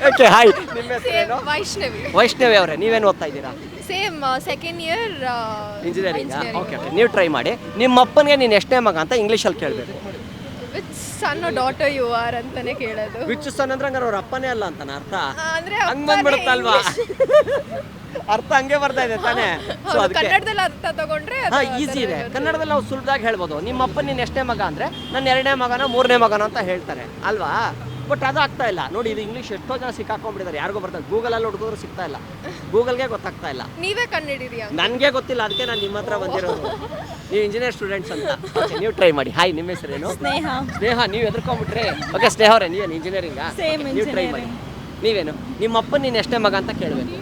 ಓಕೆ ಹಾಯ್ ನಿಮ್ಮ ಹೆಸರೇನು ವೈಷ್ಣವಿ ವೈಷ್ಣವಿ ಅವರೇ ನೀವೇನು ಓದ್ತಾ ಇದ್ದೀರಾ same second year engineering okay okay ನೀವು ಟ್ರೈ ಮಾಡಿ ನಿಮ್ಮ ಅಪ್ಪನಿಗೆ ನೀನು ಎಷ್ಟೇ ಮಗ ಅಂತ ಇಂಗ್ಲೀಷಲ್ಲಿ ಕೇಳಬೇಕು which son are daughter you are ಅಂತಾನೆ ಕೇಳೋದು ವಿಚ್ ಸನ್ ಅಂದ್ರೆ ಹಂಗಾರೆ ಅವ್ರ ಅಪ್ಪನೇ ಅಲ್ಲ ಅಂತಾನ ಅರ್ಥ ಅಂದ್ರೆ ಹಂಗ್ ಬಂದ್ಬಿಡುತ್ತಲ್ವಾ ಅರ್ಥ ಹಂಗೆ ಬರ್ತಾ ಇದೆ ತಾನೇ ಸೊ ಅದಕ್ಕೆ ಕನ್ನಡದಲ್ಲಿ ಅರ್ಥ ತಗೊಂಡ್ರೆ ಹಾ ಈಸಿ ಇದೆ ಕನ್ನಡದಲ್ಲಿ ನಾವು ಸುಲಭವಾಗಿ ಹೇಳ್ಬೋದು ನಿಮ್ಮ ಅಪ್ಪ ನೀನು ಎಷ್ಟೇ ಮಗ ಅಂದ್ರೆ ನನ್ನ ಎರಡನೇ ಮಗನ ಮೂರನೇ ಮಗನ ಅಂತ ಹೇಳ್ತಾರೆ ಅಲ್ವಾ ಬಟ್ ಅದು ಆಗ್ತಾ ಇಲ್ಲ ನೋಡಿ ಇದು ಇಂಗ್ಲೀಷ್ ಎಷ್ಟೋ ಜನ ಸಿಕ್ಕಾಕೊಂಡ್ಬಿಟ್ಟಿದ್ದಾರೆ ಯಾರಿಗೂ ಬರ್ತದೆ ಗೂಗಲಲ್ಲಿ ಹುಡುಗಿದ್ರು ಸಿಗ್ತಾ ಇಲ್ಲ ಗೂಗಲ್ಗೆ ಗೊತ್ತಾಗ್ತಾ ಇಲ್ಲ ನೀವೇ ಕಂಡಿಡಿರಿ ನನಗೆ ಗೊತ್ತಿಲ್ಲ ಅದಕ್ಕೆ ನಾನು ನಿಮ್ಮ ಹತ್ರ ಬಂದಿರೋದು ನೀವು ಇಂಜಿನಿಯರ್ ಸ್ಟೂಡೆಂಟ್ಸ್ ಅಂತ ಓಕೆ ನೀವು ಟ್ರೈ ಮಾಡಿ ಹಾಯ್ ನಿಮ್ಮ ಹೆಸರೇನು ಸ್ನೇಹ ಸ್ನೇಹ ನೀವು ಎದುರ್ಕೊಂಡ್ಬಿಟ್ರಿ ಓಕೆ ಸ್ನೇಹ ಅವರೇ ನೀವೇನು ಇಂಜಿನಿಯರಿಂಗಾ ನೀವು ಟ್ರೈ ಮಾಡಿ ನೀವೇನು ನಿಮ್ಮ ಅಪ್ಪ ನೀನು ಎಷ್ಟೇ ಮಗ ಅಂತ ಕೇಳಬೇಕು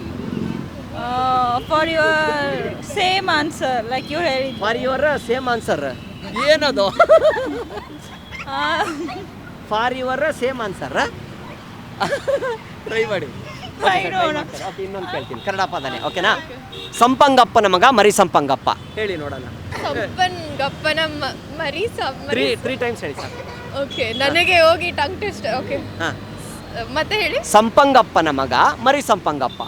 for your same answer like you ಹೇಳಿ ಫಾರ್ ಯುವರ್ ಸೇಮ್ ಆನ್ಸರ್ ಏನದು for your same answer try ಮಾಡಿ ಓಕೆ ಇನ್ನೊಂದು ಕೇಳ್ತೀನಿ ಕನ್ನಡ ಪದನೇ ಓಕೆನಾ ಸಂಪಂಗಪ್ಪನ ಮಗ ಮರಿ ಸಂಪಂಗಪ್ಪ ಹೇಳಿ ನೋಡೋಣ ಸಂಪಂಗಪ್ಪನ ಮರಿ ತ್ರೀ ಟೈಮ್ಸ್ ಹೇಳಿ ಸರ್ ಓಕೆ ನನಗೆ ಹೋಗಿ ಟಂಗ್ ಟೆಸ್ಟ್ ಓಕೆ ಹಾಂ ಮತ್ತೆ ಹೇಳಿ ಸಂಪಂಗಪ್ಪನ ಮಗ ಮರಿ ಸಂಪಂಗಪ್ಪ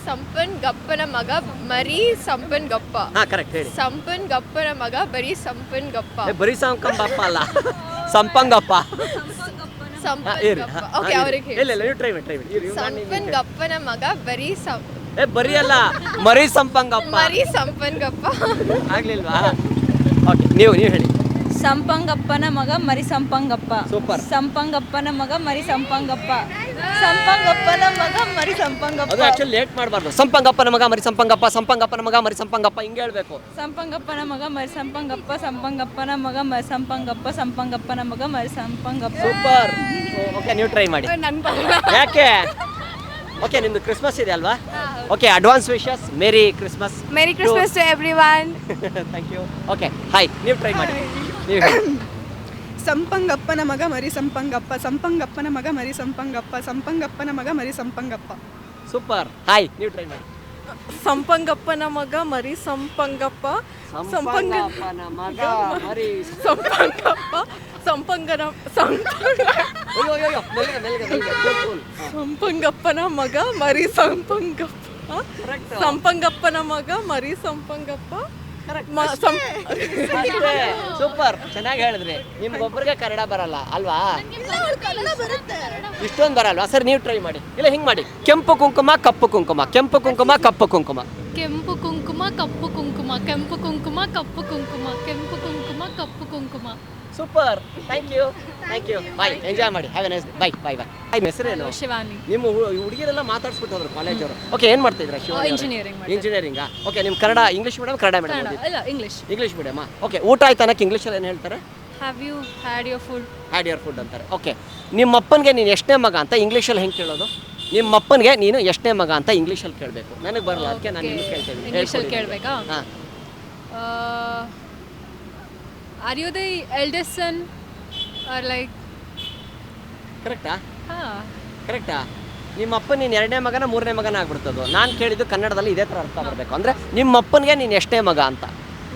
ಸಂಪನ್ ಗಪ್ಪನ ಮಗ ಮರಿ ಸಂಪನ್ ಗಪ್ಪ ಹಾಂ ಕರೆಕ್ಟ್ ಹೇಳಿ ಸಂಪನ್ ಗಪ್ಪನ ಮಗ ಬರೀ ಸಂಪನ್ ಗಪ್ಪ ಬರೀ ಸಂಪಂಗಪ್ಪ ಅಲ್ಲ ಸಂಪಂಗಪ್ಪ ಸಂಪನ್ ಇರಿ ಗಪ್ಪ ಓಕೆ ಅವ್ರಿಗೆ ಹೇಳಿ ಇಲ್ಲ ನೀವು ಟ್ರೈ ಮಾಡಿ ಸಂಪನ್ ಗಪ್ಪನ ಮಗ ಬರೀ ಏ ಬರೀ ಅಲ್ಲ ಮರಿ ಸಂಪಂಗಪ್ಪ ಮರಿ ಸಂಪನ್ ಗಪ್ಪ ಆಗ್ಲಿಲ್ವಾ ಓಕೆ ನೀವು ಹೇಳಿ ಸಂಪಂಗಪ್ಪನ ಮಗ ಮರಿ ಸಂಪಂಗಪ್ಪ ಸೂಪರ್ ಸಂಪಂಗಪ್ಪನ ಮಗ ಮರಿ ಸಂಪಂಗಪ್ಪ ಸಂಪಂಗಪ್ಪನ ಮಗ ಮರಿ ಸಂಪಂಗಪ್ಪ ಅದು ಆಕ್ಚುಲಿ ಲೇಟ್ ಮಾಡಬಾರ್ದು ಸಂಪಂಗಪ್ಪನ ಮಗ ಮರಿ ಸಂಪಂಗಪ್ಪ ಸಂಪಂಗಪ್ಪನ ಮಗ ಮರಿ ಸಂಪಂಗಪ್ಪ ಹಿಂಗೆ ಹೇಳ್ಬೇಕು ಸಂಪಂಗಪ್ಪನ ಮಗ ಮರಿ ಸಂಪಂಗಪ್ಪ ಸಂಪಂಗಪ್ಪನ ಮಗ ಮರಿ ಸಂಪಂಗಪ್ಪ ಸಂಪಂಗಪ್ಪನ ಮಗ ಮರಿ ಸಂಪಂಗಪ್ಪ ಸೂಪರ್ ಓಕೆ ನೀವು ಟ್ರೈ ಮಾಡಿ ನನ್ ಯಾಕೆ ಓಕೆ ನಿಮ್ದು ಕ್ರಿಸ್ಮಸ್ ಇದೆ ಅಲ್ವಾ okay advance wishes merry Christmas merry Christmas to everyone thank you okay hi ನೀವು ಟ್ರೈ ಮಾಡಿ ನೀವು ಹೇಳಿ ಸಂಪಂಗಪ್ಪನ ಮಗ ಮರಿ ಸಂಪಂಗಪ್ಪ ಸಂಪಂಗಪ್ಪನ ಮಗ ಮರಿ ಸಂಪಂಗಪ್ಪ ಸಂಪಂಗಪ್ಪನ ಮಗ ಮರಿ ಸಂಪಂಗಪ್ಪ ಸೂಪರ್ ಹಾಯ್ ನೀವು ಟ್ರೈ ಮಾಡಿ ಸಂಪಂಗಪ್ಪನ ಮಗ ಮರಿ ಸಂಪಂಗಪ್ಪ ಸಂಪಂಗಪ್ಪನ ಮಗ ಮರಿ ಸಂಪಂಗಪ್ಪ ಸಂಪಂಗನ ಅಯ್ಯೋ ಅಯ್ಯೋ ಮೆಲ್ಗೆ ಮೆಲ್ಗೆ ಮೆಲ್ಗೆ ಕೂಲ್ ಸಂಪಂಗಪ್ಪನ ಮಗ ಮರಿ ಸಂಪಂಗಪ್ಪ ಸಂಪಂಗಪ್ಪನ ಮಗ ಮರಿ ಸಂಪಂಗಪ್ಪ ಸೂಪರ್, ಚೆನ್ನಾಗಿ ಹೇಳಿದ್ರಿ. ನಿಮ್ಗೊಬ್ಬರಿಗೆ ಕನ್ನಡ ಬರಲ್ಲ ಅಲ್ವಾ? ಇಷ್ಟೊಂದು ಬರಲ್ವಾ? ಸರ್ ನೀವು ಟ್ರೈ ಮಾಡಿ. ಇಲ್ಲ ಹಿಂಗೆ ಮಾಡಿ, ಕೆಂಪು ಕುಂಕುಮ ಕಪ್ಪು ಕುಂಕುಮ, ಕೆಂಪು ಕುಂಕುಮ ಕಪ್ಪು ಕುಂಕುಮ. ಕೆಂಪು ಕುಂಕುಮ ಕಪ್ಪು ಕುಂಕುಮ ಕೆಂಪು ಕುಂಕುಮ ಕಪ್ಪು ಕುಂಕುಮ ಕೆಂಪು ಕುಂಕುಮ ಕಪ್ಪು ಕುಂಕುಮ. Super, thank you bye, enjoy ಮಾಡಿ, have a nice day. Bye. ಹೆಸರೇನು? ಶಿವಾನಿ. ನಿಮ್ಮ ಹುಡುಗಿರೆಲ್ಲ ಮಾತಾಡ್ಸ್ಬಿಟ್ಟು ಹೋದ್ರು ಕಾಲೇಜವರು. ಓಕೆ, ಏನು ಮಾಡ್ತಾ ಇದ್ದೀರಾ? Engineering ಮಾಡ್ತಾ ಇಂಜಿನಿಯರಿಂಗಾ? ಓಕೆ, ನಿಮ್ಮ Kannada English medium Kannada medium? ಅಲ್ಲ, ಇಂಗ್ಲಿಷ್. ಇಂಗ್ಲೀಷ್ ಮೀಡಿಯಮಾ? ಓಕೆ, ಊಟ ಆಯ್ತು ಅನ್ನಕ್ಕೆ ಇಂಗ್ಲೀಷಲ್ಲಿ ಏನು ಹೇಳ್ತಾರೆ? Have you had your food? Had your food ಅಂತಾರೆ. ಓಕೆ, ನಿಮ್ಮ ಅಪ್ಪನಿಗೆ ನೀನು ಎಷ್ಟನೇ ಮಗ ಅಂತ ಇಂಗ್ಲೀಷಲ್ಲಿ ಹೆಂಗೆ ಕೇಳೋದು? ನಿಮ್ಮ ಅಪ್ಪನಿಗೆ ನೀನು ಎಷ್ಟನೇ ಮಗ ಅಂತ ಇಂಗ್ಲೀಷಲ್ಲಿ ಕೇಳಬೇಕು. ನನಗೆ ಬರಲ್ಲ, ಅದಕ್ಕೆ ನಾನು ನಿಮ್ಗೆ ಕೇಳ್ತೀನಿ. ಇಂಗ್ಲೀಷಲ್ಲಿ ಕೇಳಬೇಕಾ? ಹಾಂ. Are you the eldest son are like? ಕರೆಕ್ಟಾ? ಹಾಂ. ಕರೆಕ್ಟಾ? ನಿಮ್ಮ ಅಪ್ಪ ನೀನು ಎರಡನೇ ಮಗನ ಮೂರನೇ ಮಗನ ಆಗ್ಬಿಡ್ತದ್ದು. ನಾನು ಕೇಳಿದ್ದು ಕನ್ನಡದಲ್ಲಿ ಇದೇ ಥರ ಅರ್ಥ ಬರಬೇಕು. ಅಂದರೆ ನಿಮ್ಮ ಅಪ್ಪನಿಗೆ ನೀನು ಎಷ್ಟೇ ಮಗ ಅಂತ.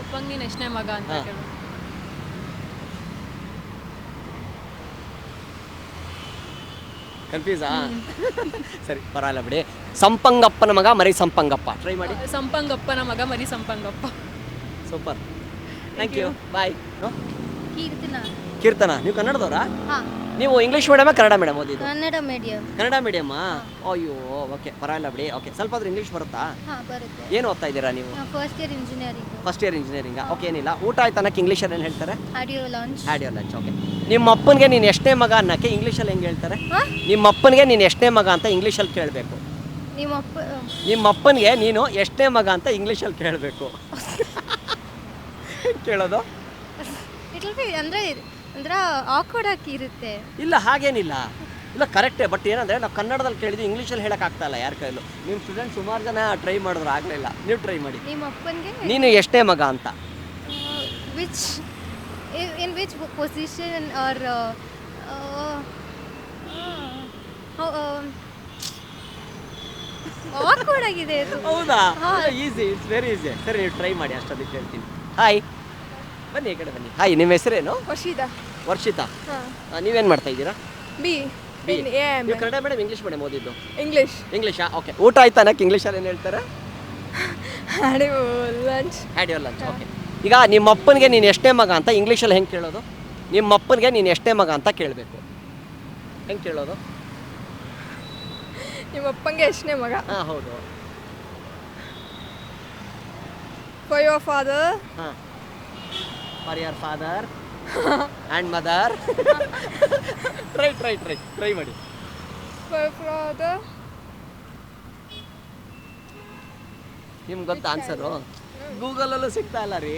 ಉಪ್ಪಂಗಿ ನೀನು ಎಷ್ಟನೇ ಮಗ ಅಂತ ಹಾ. ಕೇಳು. ಕನ್ಫ್ಯೂಸಾ? ಸರಿ, ಪರವಾಗಿಲ್ಲ ಬಿಡಿ. ಸಂಪಂಗಪ್ಪನ ಮಗ ಮರಿ ಸಂಪಂಗಪ್ಪ, ಟ್ರೈ ಮಾಡಿ. ಸಂಪಂಗಪ್ಪನ ಮಗ ಮರಿ ಸಂಪಂಗಪ್ಪ. ಸೂಪರ್, ಥ್ಯಾಂಕ್ ಯು, ಬಾಯ್. ಕೀರ್ತನ. ನೀವು ಕನ್ನಡದವರಾ? ಹಾಂ, ನೀವು ಇಂಗ್ಲೀಷ್ ಮೀಡಿಯಮ ಕನ್ನಡ ಮೀಡಿಯಂ ಓದಿದ್ದು? ಕನ್ನಡ ಮೀಡಿಯಂ. ಕನ್ನಡ ಮೀಡಿಯಮ್ಮಾ? ಅಯ್ಯೋ, ಓಕೆ, ಪರವಾಗಿಲ್ಲ ಬಿಡಿ. ಓಕೆ, ಸ್ವಲ್ಪ ಆದ್ರೂ ಇಂಗ್ಲೀಷ್ ಬರುತ್ತಾ? ಹಾಂ, ಬರುತ್ತೆ. ಏನು ಓದ್ತಾ ಇದ್ದೀರಾ ನೀವು? First year engineering. First year ಇಂಜಿನಿಯರಿಂಗಾ? ಓಕೆ, ಏನಿಲ್ಲ. ಊಟ ಆಯ್ತು ಅನ್ನಕ್ಕೆ ಇಂಗ್ಲೀಷಲ್ಲಿ ಏನು ಹೇಳ್ತಾರೆ? Had your lunch. Had your lunch. Okay, ನಿಮ್ಮ ಅಪ್ಪನಿಗೆ ನೀನು ಎಷ್ಟನೇ ಮಗ ಅನ್ನಕ್ಕೆ ಇಂಗ್ಲೀಷಲ್ಲಿ ಹೆಂಗೆ ಹೇಳ್ತಾರೆ? ಹಾಂ? ನಿಮ್ಮ ಅಪ್ಪನಿಗೆ ನೀನು ಎಷ್ಟನೇ ಮಗ ಅಂತ ಇಂಗ್ಲೀಷಲ್ಲಿ ಕೇಳಬೇಕು. ನಿಮ್ಮ ಅಪ್ಪ ನಿಮ್ಮ ಅಪ್ಪನಿಗೆ ನೀನು ಎಷ್ಟನೇ ಮಗ ಅಂತ ಇಂಗ್ಲೀಷಲ್ಲಿ ಕೇಳಬೇಕು. ಕೇಳೋದು? ಇಟ್ ವಿಲ್ ಬಿ ಅಂದರೆ ಆಕ್ವರ್ಡ್ ಆಗಿ ಇರುತ್ತೆ. ಇಲ್ಲ, ಹಾಗೇನಿಲ್ಲ. ಇಲ್ಲ, ಕರೆಕ್ಟೇ. ಬಟ್ ಏನಂದರೆ ನಾವು ಕನ್ನಡದಲ್ಲಿ ಕೇಳಿದ್ವಿ, ಇಂಗ್ಲೀಷಲ್ಲಿ ಹೇಳೋಕ್ಕಾಗ್ತಾ ಇಲ್ಲ ಯಾರ ಕೈಲೂ. ನಿಮ್ಮ ಸ್ಟೂಡೆಂಟ್ ಸುಮಾರು ಜನ ಟ್ರೈ ಮಾಡಿದ್ರು, ಆಗಲಿಲ್ಲ. ನೀವು ಟ್ರೈ ಮಾಡಿ. ನಿಮ್ಮ ಅಪ್ಪನಿಗೆ ನೀನು ಎಷ್ಟೇ ಮಗ ಅಂತ. Which in which position are awkward ಆಗಿದೆ ಇದು. ಹೌದಾ? Easy, it's very easy. ಸರಿ, ನೀವು ಟ್ರೈ ಮಾಡಿ, ಅಷ್ಟೊಂದಕ್ಕೆ ಹೇಳ್ತೀನಿ. ಹಾಯ್, ಬನ್ನಿ ಈ ಕಡೆ ಬನ್ನಿ. ಹಾಯ್, ನಿಮ್ಮ ಹೆಸರೇನು? ವರ್ಷಿತಾ. ನೀವೇನು ಮಾಡ್ತಾ ಇದ್ದೀರಾ? ಬಿ. ನೀವು ಕನ್ನಡ ಮೇಡಮ್ ಇಂಗ್ಲೀಷ್ ಮೇಡಮ್ ಓದಿದ್ದು? ಇಂಗ್ಲೀಷಾ? ಓಕೆ, ಊಟ ಆಯ್ತಾ ಅನ್ನಕ್ಕೆ ಇಂಗ್ಲೀಷಲ್ಲಿ ಏನು ಹೇಳ್ತಾರೆ? Had your lunch. Had your lunch. Okay, ಈಗ ನಿಮ್ಮ ಅಪ್ಪನಿಗೆ ನೀನು ಎಷ್ಟೇ ಮಗ ಅಂತ ಇಂಗ್ಲೀಷಲ್ಲಿ ಹೆಂಗೆ ಕೇಳೋದು? ನಿಮ್ಮ ಅಪ್ಪನಿಗೆ ನೀನು ಎಷ್ಟೇ ಮಗ ಅಂತ ಕೇಳಬೇಕು, ಹೆಂಗೆ ಕೇಳೋದು? ನಿಮ್ಮ ಅಪ್ಪಂಗೆ ಎಷ್ಟನೇ ಮಗ? ಹಾಂ, ಹೌದು. For your father. ಹಾಂ, for your father and mother. Try ಮಾಡಿ. For father. ನಿಮ್ಗೆ ಗೊತ್ತಾ ಆನ್ಸರು? ಗೂಗಲಲ್ಲೂ ಸಿಗ್ತಾ ಇಲ್ಲ ರೀ.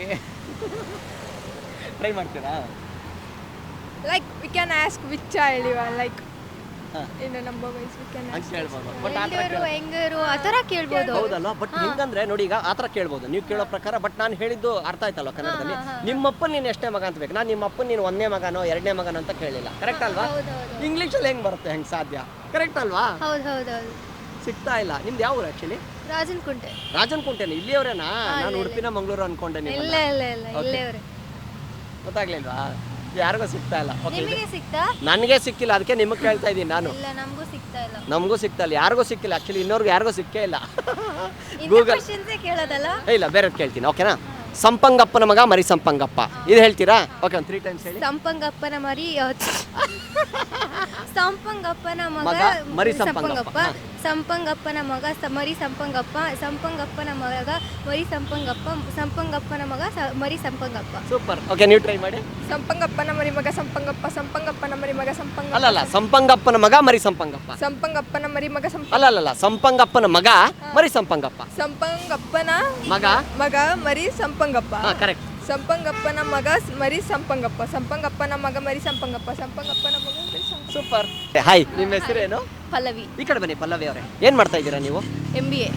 ಟ್ರೈ ಮಾಡ್ತೀರಾ? Like we can ask which child you are, like ಹಾ. in a number wise we can ಹಂಗೆ ask. ಕೇಳ್ಬೋದು. ಬಟ್ ಆ ಥರ ಹೆಂಗರು ಹೆಂಗರು ಆ ಥರ ಕೇಳ್ಬೋದು. ಹೌದಲ್ಲ? ಬಟ್ ಹೆಂಗಂದ್ರೆ ನೋಡಿ, ಈಗ ಆ ಥರ ಕೇಳ್ಬೋದು ನೀವು ಕೇಳೋ ಪ್ರಕಾರ. ಬಟ್ ನಾನು ಹೇಳಿದ್ದು ಅರ್ಥ ಆಯ್ತಲ್ವ ಕನ್ನಡದಲ್ಲಿ? ನಿಮ್ಮಪ್ಪನ ನೀನು ಎಷ್ಟೇ ಮಗ ಅಂತ ಬೇಕು. ನಾನು ನಿಮ್ಮಪ್ಪನ ನೀನು ಒಂದನೇ ಮಗನೋ ಎರಡನೇ ಮಗನೋ ಅಂತ ಕೇಳಿಲ್ಲ. ಕರೆಕ್ಟ್ ಅಲ್ವಾ? ಇಂಗ್ಲೀಷಲ್ಲಿ ಹೆಂಗೆ ಬರುತ್ತೆ? ಹೆಂಗೆ ಸಾಧ್ಯ? ಕರೆಕ್ಟ್ ಅಲ್ವಾ? ಹೌದು. ಸಿಗ್ತಾ ಇಲ್ಲ. ನಿಮ್ದು ಯಾವ ಊರು ಆ್ಯಕ್ಚುಲಿ? ರಾಜನಕುಂಟೆ. ರಾಜನಕುಂಟೆನ? ಇಲ್ಲಿಯವರೇನಾ? ನಾನು ಉಡುಪಿನ ಮಂಗಳೂರು ಅನ್ಕೊಂಡೆ. ನೀವು ಇಲ್ಲ ಇಲ್ಲೇವ್ರೆ. ಗೊತ್ತಾಗ್ಲಿಲ್ವಾ? ಯಾರಿಗೂ ಸಿಗ್ತಾ ಇಲ್ಲ. ಓಕೆ, ನಿಮಗೆ ಸಿಕ್ತಾ? ನನಗೆ ಸಿಕ್ಕಿಲ್ಲ, ಅದಕ್ಕೆ ನಿಮಗೆ ಕೇಳ್ತಾ ಇದ್ದೀನಿ ನಾನು. ಇಲ್ಲ, ನಮಗೂ ಸಿಗ್ತಾ ಇಲ್ಲ. ನಮಗೂ ಸಿಗ್ತಾ ಇಲ್ಲ, ಯಾರಿಗೂ ಸಿಕ್ಕಿಲ್ಲ. ಆ್ಯಕ್ಚುಲಿ ಇನ್ನೋರ್ಗೂ ಯಾರಿಗೂ ಸಿಕ್ಕೇ ಇಲ್ಲ. ಇನ್ನು ಗೂಗಲ್ ಕ್ವಶನ್ಸೇ ಕೇಳೋದಲ್ಲ. ಇಲ್ಲ, ಬೇರೆ ಕೇಳ್ತೀನಿ. ಓಕೆನಾ? ಸಂಪಂಗಪ್ಪನ ಮಗ ಮರಿ ಸಂಪಂಗಪ್ಪ, ಇದು ಹೇಳ್ತೀರಾ? ಓಕೆ, ಒಂದು 3 ಟೈಮ್ಸ್ ಹೇಳಿ. ಸಂಪಂಗಪ್ಪನ ಸಂಪಂಗಪ್ಪನ ಮಗ ಮರಿ ಸಂಪಂಗಪ್ಪ. ಸಂಪಂಗಪ್ಪನ ಮಗ ಮರಿ ಸಂಪಂಗಪ್ಪ. ಸಂಪಂಗಪ್ಪನ ಮಗ ಮರಿ ಸಂಪಂಗಪ್ಪ. ಸಂಪಂಗಪ್ಪನ ಮಗ ಮರಿ ಸಂಪಂಗಪ್ಪ. ಸೂಪರ್. ಓಕೆ, ನೀವು ಟ್ರೈ ಮಾಡಿ. ಸಂಪಂಗಪ್ಪನ ಮರಿ ಮಗ ಸಂಪಂಗಪ್ಪ. ಸಂಪಂಗಪ್ಪನ ಮರಿ ಮಗ ಸಂಪಂಗಪ್ಪ. ಅಲ್ಲಲ್ಲ, ಸಂಪಂಗಪ್ಪನ ಮಗ ಮರಿ ಸಂಪಂಗಪ್ಪ. ಸಂಪಂಗಪ್ಪನ ಮರಿ ಮಗ ಅಲ್ಲಲ್ಲ, ಸಂಪಂಗಪ್ಪನ ಮಗ ಮರಿ ಸಂಪಂಗಪ್ಪ. ಸಂಪಂಗಪ್ಪನ ಮಗ ಮರಿ ಸಂಪಂಗಪ್ಪ. ಹಾಂ, ಕರೆಕ್ಟ್. ಸಂಪಂಗಪ್ಪನ ಮಗ ಮರಿ ಸಂಪಂಗಪ್ಪ. ಸಂಪಂಗಪ್ಪನ ಮಗ ಮರಿ ಸಂಪಂಗಪ್ಪ. ಸಂಪಂಗಪ್ಪನ ಮಗ ಮರಿ ಸಂಪಂಗಪ್ಪ. ಸೂಪರ್. ಹಾಯ್, ನಿಮ್ಮ ಹೆಸರೇನು? ಪಲ್ಲವಿ. ಈ ಕಡೆ ಬನ್ನಿ ಪಲ್ಲವಿ ಅವರೇ. ಏನು ಮಾಡ್ತಾ ಇದ್ದೀರಾ ನೀವು? MBA.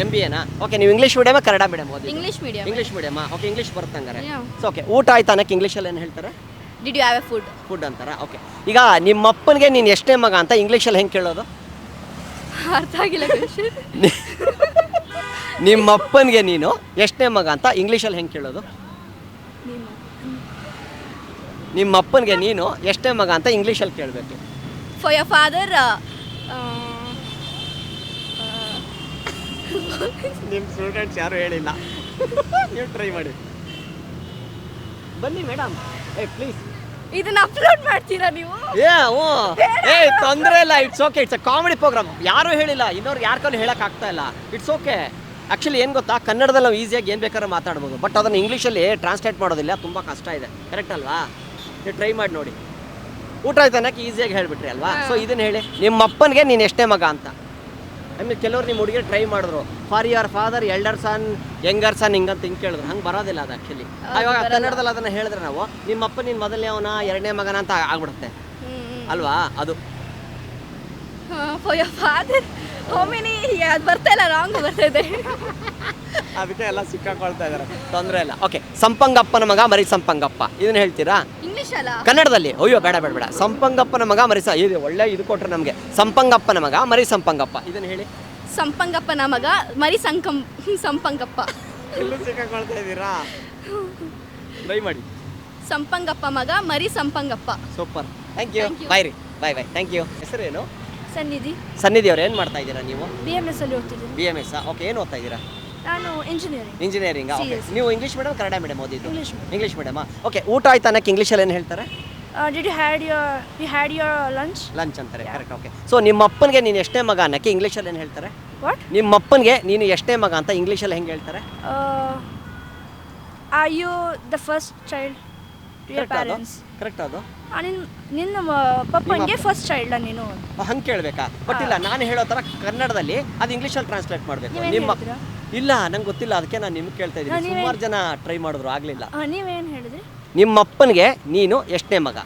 MBA ನಾ? ಓಕೆ, ನೀವು ಇಂಗ್ಲೀಷ್ ಮೀಡಿಯಮ ಕನ್ನಡ ಮೀಡಿಯಂ ಓದಿ? English medium. ಇಂಗ್ಲೀಷ್ ಮೀಡಿಯಮಾ? ಓಕೆ, ಇಂಗ್ಲೀಷ್ ಬರುತ್ತೆ ಹಂಗಾರೆ. Yeah. ಸೊ ಓಕೆ, ಊಟ ಆಯ್ತಾ ಅನ್ನಕ್ಕೆ ಇಂಗ್ಲೀಷಲ್ಲಿ ಏನು ಹೇಳ್ತಾರೆ? Did you have a food? Food ಅಂತಾರ? ಓಕೆ, ಈಗ ನಿಮ್ಮ ಅಪ್ಪನಿಗೆ ನೀನು ಎಷ್ಟೇ ಮಗ ಅಂತ ಇಂಗ್ಲೀಷಲ್ಲಿ ಹೆಂಗೆ ಕೇಳೋದು? ಅರ್ಥ ಆಗಿಲ್ಲ ಕ್ವೆಶ್ಚನ್. ನಿಮ್ಮ ಅಪ್ಪನಿಗೆ ನೀನು ಎಷ್ಟೇ ಮಗ ಅಂತ ಇಂಗ್ಲೀಷಲ್ಲಿ ಹೆಂಗೆ ಕೇಳೋದು? ನಿಮ್ಮ ಅಪ್ಪನಿಗೆ ನೀನು ಎಷ್ಟೇ ಮಗ ಅಂತ ಇಂಗ್ಲೀಷಲ್ಲಿ ಕೇಳಬೇಕು. For your father. ನಿಮ್ಮ ಸ್ಟೂಡೆಂಟ್ಸ್ ಯಾರು ಹೇಳಿಲ್ಲ. ನೀವು ಟ್ರೈ ಮಾಡಿ. ಬನ್ನಿ ಮೇಡಮ್, ಪ್ಲೀಸ್. ಇದನ್ನ ಅಪ್ಲೋಡ್ ಮಾಡ್ತೀರಾ ನೀವು? ತೊಂದರೆ ಇಲ್ಲ, it's okay. It's a comedy programme. ಯಾರೂ ಹೇಳಿಲ್ಲ, ಇನ್ನೊರ್ಗೆ ಯಾರ ಕೈಲೂ ಹೇಳಕ್ ಆಗ್ತಾ ಇಲ್ಲ. It's okay. ಆ್ಯಕ್ಚುಲಿ ಏನು ಗೊತ್ತಾ, ಕನ್ನಡದಲ್ಲಿ ನಾವು ಈಸಿಯಾಗಿ ಏನು ಬೇಕಾದ್ರೂ ಮಾತಾಡ್ಬೋದು, ಬಟ್ ಅದನ್ನು ಇಂಗ್ಲೀಷಲ್ಲಿ ಟ್ರಾನ್ಸ್ಲೇಟ್ ಮಾಡೋದಿಲ್ಲ, ತುಂಬ ಕಷ್ಟ ಇದೆ. ಕರೆಕ್ಟ್ ಅಲ್ವಾ? ನೀವು ಟ್ರೈ ಮಾಡಿ ನೋಡಿ. ಊಟ ಆಯ್ತು ಅನ್ನೋಕ್ಕೆ ಈಸಿಯಾಗಿ ಹೇಳಿಬಿಟ್ರಿ ಅಲ್ವಾ? ಸೊ ಇದನ್ನು ಹೇಳಿ, ನಿಮ್ಮ ಅಪ್ಪನಿಗೆ ನೀನು ಎಷ್ಟೇ ಮಗ ಅಂತ. ಆಮೇಲೆ ಕೆಲವ್ರು ನಿಮ್ಮ ಹುಡುಗಿರು ಟ್ರೈ ಮಾಡಿದ್ರು, for your father elder son younger son ಹಿಂಗಂತ ಹಿಂಗೆ ಕೇಳಿದ್ರು. ಹಂಗೆ ಬರೋದಿಲ್ಲ ಅದು ಆ್ಯಕ್ಚುಲಿ. ಇವಾಗ ಕನ್ನಡದಲ್ಲಿ ಅದನ್ನು ಹೇಳಿದ್ರೆ ನಾವು, ನಿಮ್ಮ ಅಪ್ಪ ನಿನ್ನ ಮೊದಲನೇ ಅವನ ಎರಡನೇ ಮಗನ ಅಂತ ಆಗ್ಬಿಡುತ್ತೆ ಅಲ್ವಾ? ಅದು for your father how many, ಅದು ಬರ್ತಾ ಇಲ್ಲ, ರಾಂಗ್ ಬರ್ತಾ ಇದೆ. ಅದಕ್ಕೆ ಎಲ್ಲ ಸಿಕ್ಕಾಕೊಳ್ತಾ ಇದ್ದಾರೆ. ತೊಂದರೆ ಇಲ್ಲ. ಓಕೆ, ಸಂಪಂಗಪ್ಪನ ಮಗ ಮರಿ ಸಂಪಂಗಪ್ಪ, ಇದನ್ನ ಹೇಳ್ತೀರಾ ಇಂಗ್ಲಿಷ್ ಅಲ್ಲ, ಕನ್ನಡದಲ್ಲಿ? ಅಯ್ಯೋ ಬೇಡ ಬೇಡ ಬೇಡ. ಸಂಪಂಗಪ್ಪನ ಮಗ ಮರಿ ಇದು ಒಳ್ಳೆ ಇದು ಕೊಟ್ರೆ ನಮಗೆ. ಸಂಪಂಗಪ್ಪನ ಮಗ ಮರಿ ಸಂಪಂಗಪ್ಪ, ಇದನ್ನ ಹೇಳಿ. ಸಂಪಂಗಪ್ಪನ ಮಗ ಮರಿ ಸಂಪಂಗಪ್ಪ. ಎಲ್ಲೂ ಸಿಕ್ಕಾಕೊಳ್ತಾ ಇದ್ದೀರಾ? ಟ್ರೈ ಮಾಡಿ. ಸಂಪಂಗಪ್ಪ ಮಗ ಮರಿ Sampangappa. Super, thank you. Bye ರೀ, ಬಾಯ್ ಬಾಯ್, ಥ್ಯಾಂಕ್ ಯು. ಹೆಸರೇನು? ಸನ್ನಿಧಿ. ಸನ್ನಿಧಿ ಅವ್ರು ಏನು ಮಾಡ್ತಾ ಇದ್ದೀರಾ ನೀವು? BMS ಅಲ್ಲಿ ಓದ್ತಿದ್ದೀನಿ. BMS. ಓಕೆ, ಏನು ಓದ್ತಾ ಇದ್ದೀರಾ? ನಾನು ಇಂಜಿನಿಯರಿಂಗ್. ಇಂಜಿನಿಯರಿಂಗ್. ಓಕೆ, ನೀವು ಇಂಗ್ಲೀಷ್ ಮೀಡಿಯಂ ಕನ್ನಡ ಮೀಡಿಯಂ ಓದಿದ್ದು? English medium. ಓಕೆ, ಊಟ ಆಯ್ತು ಅನ್ನಕ್ಕೆ ಇಂಗ್ಲೀಷಲ್ಲಿ ಏನು ಹೇಳ್ತಾರೆ? Did you had your lunch? Lunch ಅಂತಾರೆ. ಕರೆಕ್ಟ್. ಓಕೆ, ಸೊ ನಿಮ್ಮ ಅಪ್ಪನಿಗೆ ನೀನು ಎಷ್ಟೇ ಮಗ ಅನ್ನಕ್ಕೆ ಇಂಗ್ಲೀಷಲ್ಲಿ ಏನು ಹೇಳ್ತಾರೆ? ವಾಟ್? ನಿಮ್ಮ ಅಪ್ಪನಿಗೆ ನೀನು ಎಷ್ಟೇ ಮಗ ಅಂತ ಇಂಗ್ಲೀಷಲ್ಲಿ ಹೆಂಗೆ ಹೇಳ್ತಾರೆ? Are you the first child to your parents? Correct ಅದು. ನಿನ್ನ ಪಪ್ಪನಿಗೆ ಫಸ್ಟ್ ಚೈಲ್ಡ್ ನೀನು ಹಂಗೆ ಕೇಳಬೇಕಾ? ಬಟ್ ಇಲ್ಲ, ನಾನು ಹೇಳೋ ಥರ ಕನ್ನಡದಲ್ಲಿ ಅದು ಇಂಗ್ಲೀಷಲ್ಲಿ ಟ್ರಾನ್ಸ್ಲೇಟ್ ಮಾಡಬೇಕು. ನಿಮ್ಮ ಇಲ್ಲ, ನಂಗೆ ಗೊತ್ತಿಲ್ಲ, ಅದಕ್ಕೆ ನಾನು ನಿಮ್ಗೆ ಕೇಳ್ತಾ ಇದ್ದೀನಿ. ಸುಮಾರು ಜನ ಟ್ರೈ ಮಾಡಿದ್ರು, ಆಗಲಿಲ್ಲ. ನೀವೇನು ಹೇಳಿದ್ರಿ? ನಿಮ್ಮ ಅಪ್ಪನಿಗೆ ನೀನು ಎಷ್ಟೇ ಮಗ?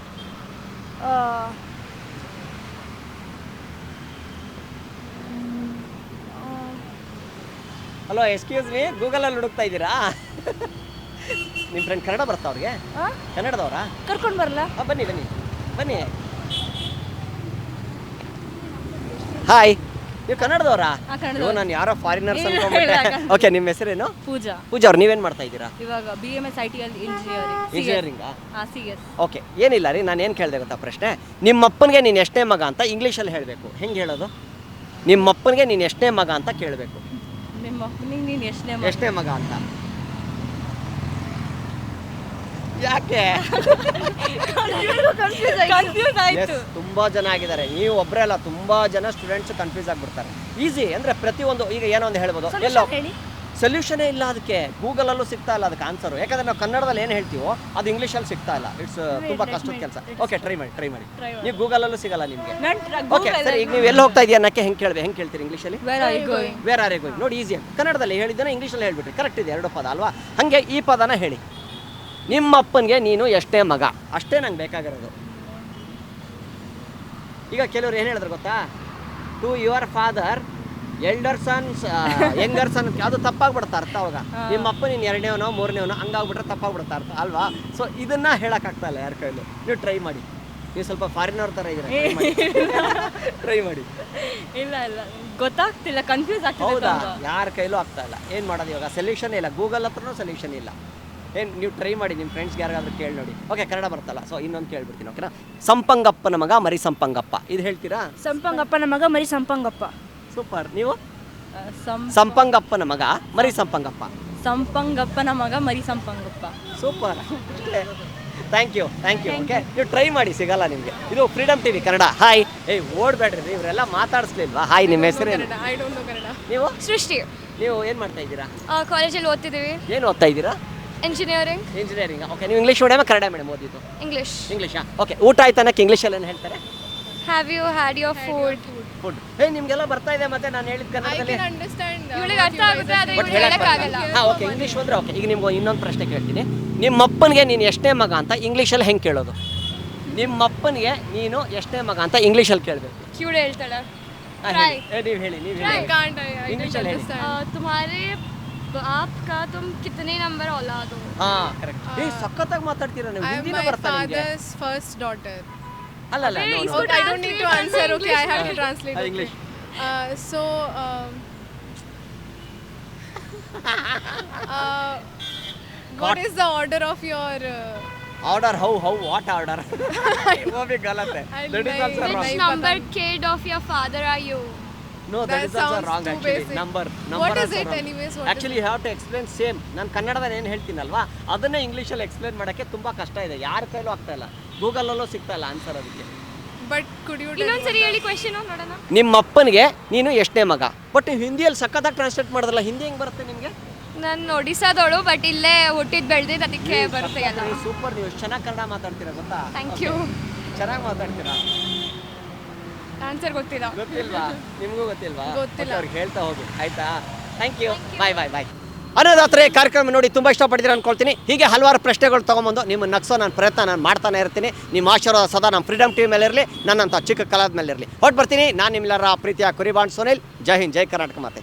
ಹಲೋ, ಎಕ್ಸ್ಕ್ಯೂಸ್ ಮೀ, ಗೂಗಲಲ್ಲಿ ಹುಡುಕ್ತಾ ಇದ್ದೀರಾ? ನಿಮ್ಮ ಫ್ರೆಂಡ್ ಕನ್ನಡ ಬರ್ತಾ ಅವ್ರಿಗೆ? ಕನ್ನಡದವರಾ? ಕರ್ಕೊಂಡು ಬರಲ್ಲ? ಬನ್ನಿ ಬನ್ನಿ ಬನ್ನಿ. ಹಾಯ್, ನೀವು ಕನ್ನಡದವರಾ? ನಾನು ಯಾರೋ ಫಾರಿನರ್ಸ್ ಅನ್ಕೊಂಡ್ಬಿಟ್ಟೆ. ಓಕೆ, ನಿಮ್ಮ ಹೆಸರೇನು? ಪೂಜಾ. ಪೂಜಾ ಅವ್ರು ನೀವೇನು ಮಾಡ್ತಾ ಇದ್ದೀರಾ? ಇವಾಗ BMS IT ಅಲ್ಲಿ ಇಂಜಿನಿಯರಿಂಗಾ? CS. ಓಕೆ, ಏನಿಲ್ಲ ರೀ, ನಾನು ಏನು ಕೇಳಿದೆ ಗೊತ್ತಾ ಪ್ರಶ್ನೆ? ನಿಮ್ಮ ಅಪ್ಪನಿಗೆ ನೀನು ಎಷ್ಟೇ ಮಗ ಅಂತ ಇಂಗ್ಲೀಷಲ್ಲಿ ಹೇಳಬೇಕು. ಹೆಂಗೆ ಹೇಳೋದು? ನಿಮ್ಮ ಅಪ್ಪನಿಗೆ ನೀನು ಎಷ್ಟೇ ಮಗ ಅಂತ ಕೇಳಬೇಕು. ನಿಮ್ಮ ಅಪ್ಪನಿಗೆ ನೀನು ಎಷ್ಟೇ ಮಗ ಅಂತ ಯಾಕೆ? ಕನ್ಫ್ಯೂಸ್ ಆಯ್ತು. ತುಂಬಾ ಜನ ಆಗಿದ್ದಾರೆ, ನೀವು ಒಬ್ಬರೇ ಅಲ್ಲ, ತುಂಬಾ ಜನ ಸ್ಟೂಡೆಂಟ್ಸ್ ಕನ್ಫ್ಯೂಸ್ ಆಗಿಬಿಡ್ತಾರೆ. ಈಸಿ ಅಂದ್ರೆ ಪ್ರತಿಯೊಂದು, ಈಗ ಏನೋ ಒಂದು ಹೇಳ್ಬೋದು, ಎಲ್ಲೋ ಸೊಲ್ಯೂಷನೇ ಇಲ್ಲ ಅದಕ್ಕೆ. ಗೂಗಲಲ್ಲೂ ಸಿಗ್ತಾ ಇಲ್ಲ ಅದಕ್ಕೆ ಆನ್ಸರು. ಯಾಕಂದ್ರೆ ನಾವು ಕನ್ನಡದಲ್ಲಿ ಏನು ಹೇಳ್ತೀವೋ ಅದು ಇಂಗ್ಲೀಷಲ್ಲಿ ಸಿಗ್ತಾ ಇಲ್ಲ. ಇಟ್ಸ್ ತುಂಬಾ ಕಷ್ಟದ ಕೆಲಸ. ಓಕೆ, ಟ್ರೈ ಮಾಡಿ. ನೀವು ಗೂಗಲಲ್ಲೂ ಸಿಗಲ್ಲ ನಿಮಗೆ. ಓಕೆ, ಸರಿ, ಈಗ ನೀವು ಎಲ್ಲಿ ಹೋಗ್ತಾ ಇದೆಯಾ ಅನ್ನಕ್ಕೆ ಹೆಂಗೆ ಹೇಳ್ತೀರಿ ಇಂಗ್ಲೀಷಲ್ಲಿ? Where are you going? ನೋಡಿ, ಈಸಿ. ಕನ್ನಡದಲ್ಲಿ ಹೇಳಿದ್ದನ್ನ ಇಂಗ್ಲೀಷಲ್ಲಿ ಹೇಳ್ಬಿಟ್ರಿ. ಕರೆಕ್ಟ್ ಇದೆ, ಎರಡು ಪದ ಅಲ್ವಾ? ಹಾಗೆ ಈ ಪದನ ಹೇಳಿ. ನಿಮ್ಮ ಅಪ್ಪನಿಗೆ ನೀನು ಎಷ್ಟೇ ಮಗ, ಅಷ್ಟೇ ನಂಗೆ ಬೇಕಾಗಿರೋದು. ಈಗ ಕೆಲವ್ರು ಏನು ಹೇಳಿದ್ರು ಗೊತ್ತಾ? To your father elder sons younger son, ಅದು ತಪ್ಪಾಗ್ಬಿಡುತ್ತೆ ಅರ್ಥ. ಅವಾಗ ನಿಮ್ಮ ಅಪ್ಪ ನೀನು ಎರಡನೇವನೋ ಮೂರನೇವನೋ ಹಂಗಾಗ್ಬಿಟ್ರೆ ತಪ್ಪಾಗ್ಬಿಡುತ್ತೆ ಅರ್ಥ ಅಲ್ವಾ? ಸೊ ಇದನ್ನ ಹೇಳೋಕ್ಕಾಗ್ತಾ ಇಲ್ಲ ಯಾರ ಕೈಲೂ. ನೀವು ಟ್ರೈ ಮಾಡಿ. ನೀವು ಸ್ವಲ್ಪ ಫಾರಿನವ್ರ ಥರ ಇದ್ದೀರಾ, ಟ್ರೈ ಮಾಡಿ. ಇಲ್ಲ ಗೊತ್ತಾಗ್ತಿಲ್ಲ, ಕನ್ಫ್ಯೂಸ್ ಆಗ್ತಿದೆ. ಹೌದಾ? ಯಾರ ಕೈಲೂ ಆಗ್ತಾ ಇಲ್ಲ. ಏನು ಮಾಡೋದು ಇವಾಗ? ಸೊಲ್ಯೂಷನ್ ಇಲ್ಲ, ಗೂಗಲ್ ಹತ್ರನೂ ಸೊಲ್ಯೂಷನ್ ಇಲ್ಲ. ಏನು ನೀವು ಟ್ರೈ ಮಾಡಿ, ನಿಮ್ಮ ಫ್ರೆಂಡ್ಸ್ಗೆ ಯಾರಿಗಾದ್ರೂ ಕೇಳಿ ನೋಡಿ. ಓಕೆ, ಕನ್ನಡ ಬರ್ತಲ್ಲ, ಸೊ ಇನ್ನೊಂದು ಕೇಳ್ಬಿಡ್ತೀನಿ. ಓಕೆನಾ? ಸಂಪಂಗಪ್ಪನ ಮಗ ಮರಿ ಸಂಪಂಗಪ್ಪ, ಇದು ಹೇಳ್ತೀರಾ? ಸಂಪಂಗಪ್ಪನ ಮಗ ಮರಿ ಸಂಪಂಗಪ್ಪ. ಸೂಪರ್. ನೀವು? ಸಂಪಂಗಪ್ಪನ ಮಗ ಮರಿ ಸಂಪಂಗಪ್ಪ. ಸಂಪಂಗಪ್ಪನ ಮಗ ಮರಿ Sampangappa. Super, thank you. Okay, ನೀವು ಟ್ರೈ ಮಾಡಿ, ಸಿಗಲ್ಲ ನಿಮಗೆ. ಇದು ಫ್ರೀಡಮ್ TV ಕನ್ನಡ. ಹಾಯ್. ಓಡ್ಬೇಡ್ರಿ, ಇವರೆಲ್ಲ ಮಾತಾಡಿಸ್ಲಿಲ್ವಾ? ಹಾಯ್, ನಿಮ್ಮ ಹೆಸರೇನು? ನೀವು? ಸೃಷ್ಟಿ. ನೀವು ಏನು ಮಾಡ್ತಾ ಇದ್ದೀರಾ? ಕಾಲೇಜಲ್ಲಿ ಓದ್ತಿದ್ದೀವಿ. ಏನು ಓದ್ತಾ ಇದ್ದೀರಾ? ಇಂಜಿನಿಯರಿಂಗ್. ಓಕೆ, ನೀವು ಇಂಗ್ಲೀಷ್ ಮೀಡಿಯಮ್ ಕನ್ನಡ ಮೀಡಿಯಮ್ ಓದಿದ್ದು? ಇಂಗ್ಲೀಷಾ? ಓಕೆ, ಊಟ ಆಯ್ತು ಅನ್ನಕ್ಕೆ ಇಂಗ್ಲೀಷಲ್ಲಿ ಏನು ಹೇಳ್ತಾರೆ? Have you had your food? ನಿಮ್ಗೆಲ್ಲ ಬರ್ತಾ ಇದೆ, ಮತ್ತೆ ನಾನು ಹೇಳಿದ ಕನ್ನಡದಲ್ಲಿ ಇವಳಿಗೆ ಅರ್ಥ ಆಗುತ್ತೆ, ಆದರೆ ಬಟ್ ಇವಳು ಹೇಳಕ್ಕಾಗಲ್ಲ. ಓಕೆ, ಇಂಗ್ಲೀಷ್ ಅಂದ್ರೆ ಓಕೆ. ಈಗ ನಿಮ್ಗೆ ಇನ್ನೊಂದು ಪ್ರಶ್ನೆ ಕೇಳ್ತೀನಿ. ನಿಮ್ಮ ಅಪ್ಪನಿಗೆ ನೀನು ಎಷ್ಟೇ ಮಗ ಅಂತ ಇಂಗ್ಲೀಷಲ್ಲಿ ಹೆಂಗೆ ಕೇಳೋದು? ನಿಮ್ಮ ಅಪ್ಪನಿಗೆ ನೀನು ಎಷ್ಟೇ ಮಗ ಅಂತ ಇಂಗ್ಲೀಷಲ್ಲಿ ಕೇಳಬೇಕು. ಇವಳು ಹೇಳ್ತಾಳೆ. ನೀವು ಹೇಳಿ. ಇಂಗ್ಲೀಷಲ್ಲಿ ಹೇಳಿ. तुम्हारे बाप का तुम कितने नंबर औलाद हो? ಹಾಂ, ಕರೆಕ್ಟ್. ಸಖತ್ತಾಗಿ ಮಾತಾಡ್ತೀರಾ ನೀವು. ಹಿಂದಿನ ಬರ್ತಾ ನಿಮಗೆ? First daughter. ಅಲ್ಲ, I don't need to answer. Okay, I have to translate. English. So, what is the order of your? Order? How? What order? वो भी गलत है. That is also wrong. Which number kid of your father are you? No, that is also wrong too actually. basic. Number What is also it wrong. anyways? What Actually you have to explain same. ನಾನು ಕನ್ನಡದಲ್ಲಿ ಏನು ಹೇಳ್ತೀನಲ್ವಾ ಅದನ್ನೇ ಇಂಗ್ಲೀಷಲ್ಲಿ explain ಮಾಡೋಕ್ಕೆ ತುಂಬ ಕಷ್ಟ ಇದೆ. ಯಾರ ಕೈಲೂ ಆಗ್ತಾ ಇಲ್ಲ, ಗೂಗಲಲ್ಲೂ ಸಿಗ್ತಾ ಇಲ್ಲ ಆನ್ಸರ್ ಅದಕ್ಕೆ. ಬಟ್ ಕುಡ್ ಯು ಇನ್ನೊಂದ್ಸರಿ ಹೇಳಿ ಕ್ವೆಶ್ಚನ್ ನೋಡೋಣ. ನಿಮ್ಮ ಅಪ್ಪನಿಗೆ ನೀನು ಎಷ್ಟನೇ ಮಗ? ಬಟ್ ಹಿಂದಿಯಲ್ಲಿ ಸಖತ್ತಾಗಿ ಟ್ರಾನ್ಸ್ಲೇಟ್ ಮಾಡಿದ್ರಲ್ಲ, ಹಿಂದಿ ಹೆಂಗೆ ಬರುತ್ತೆ ನಿಮಗೆ? ನಾನು ಒಡಿಸ್ಸಾದವಳು ಬಟ್ ಇಲ್ಲೇ ಹುಟ್ಟಿದ್ ಬೆಳೆದಿದ್ದು ಅದಕ್ಕೆ ಬರುತ್ತೆ ಎಲ್ಲ. ಸೂಪರ್, ನೀವು ಎಷ್ಟು ಚೆನ್ನಾಗಿ ಕನ್ನಡ ಮಾತಾಡ್ತೀರಾ ಗೊತ್ತಾ? Thank you. ಚೆನ್ನಾಗಿ ಮಾತಾಡ್ತೀರಾ. ಆನ್ಸರ್ ಗೊತ್ತಿಲ್ಲ. ಗೊತ್ತಿಲ್ವಾ? ನಿಮಗೂ ಗೊತ್ತಿಲ್ವಾ? ಗೊತ್ತಿಲ್ಲ. ಅವ್ರಿಗೆ ಹೇಳ್ತಾ ಹೋಗು ಆಯ್ತಾ? ಥ್ಯಾಂಕ್ ಯು, ಬಾಯ್ ಬಾಯ್ ಬಾಯ್. ಅನ್ನೋದಾತ್ರೆ ಕಾರ್ಯಕ್ರಮ ನೋಡಿ ತುಂಬ ಇಷ್ಟಪಡ್ತೀರಾ ಅನ್ಕೊಳ್ತೀನಿ. ಹೀಗೆ ಹಲವಾರು ಪ್ರಶ್ನೆಗಳು ತೊಗೊಂಬಂದು ನಿಮ್ಮ ನಗ್ಸೋ ನಾನು ಪ್ರಯತ್ನ ನಾನು ಮಾಡ್ತಾನೆ ಇರ್ತೀನಿ. ನಿಮ್ಮ ಆಶೀರ್ವಾದ ಸದಾ ನಮ್ಮ ಫ್ರೀಡಮ್ ಟಿವಿ ಮೇಲೆ ಇರಲಿ, ನನ್ನಂಥ ಚಿಕ್ಕ ಕಲಾದ ಮೇಲೆ ಇರಲಿ. ಹೊಟ್ಟು ಬರ್ತೀನಿ. ನಾನು ನಿಮ್ಮೆಲ್ಲರ ಪ್ರೀತಿಯ ಕುರಿಬಾಂಡ್ ಸುನಿಲ್. ಜೈ ಹಿಂದ್, ಜೈ ಕರ್ನಾಟಕ ಮಾತೆ.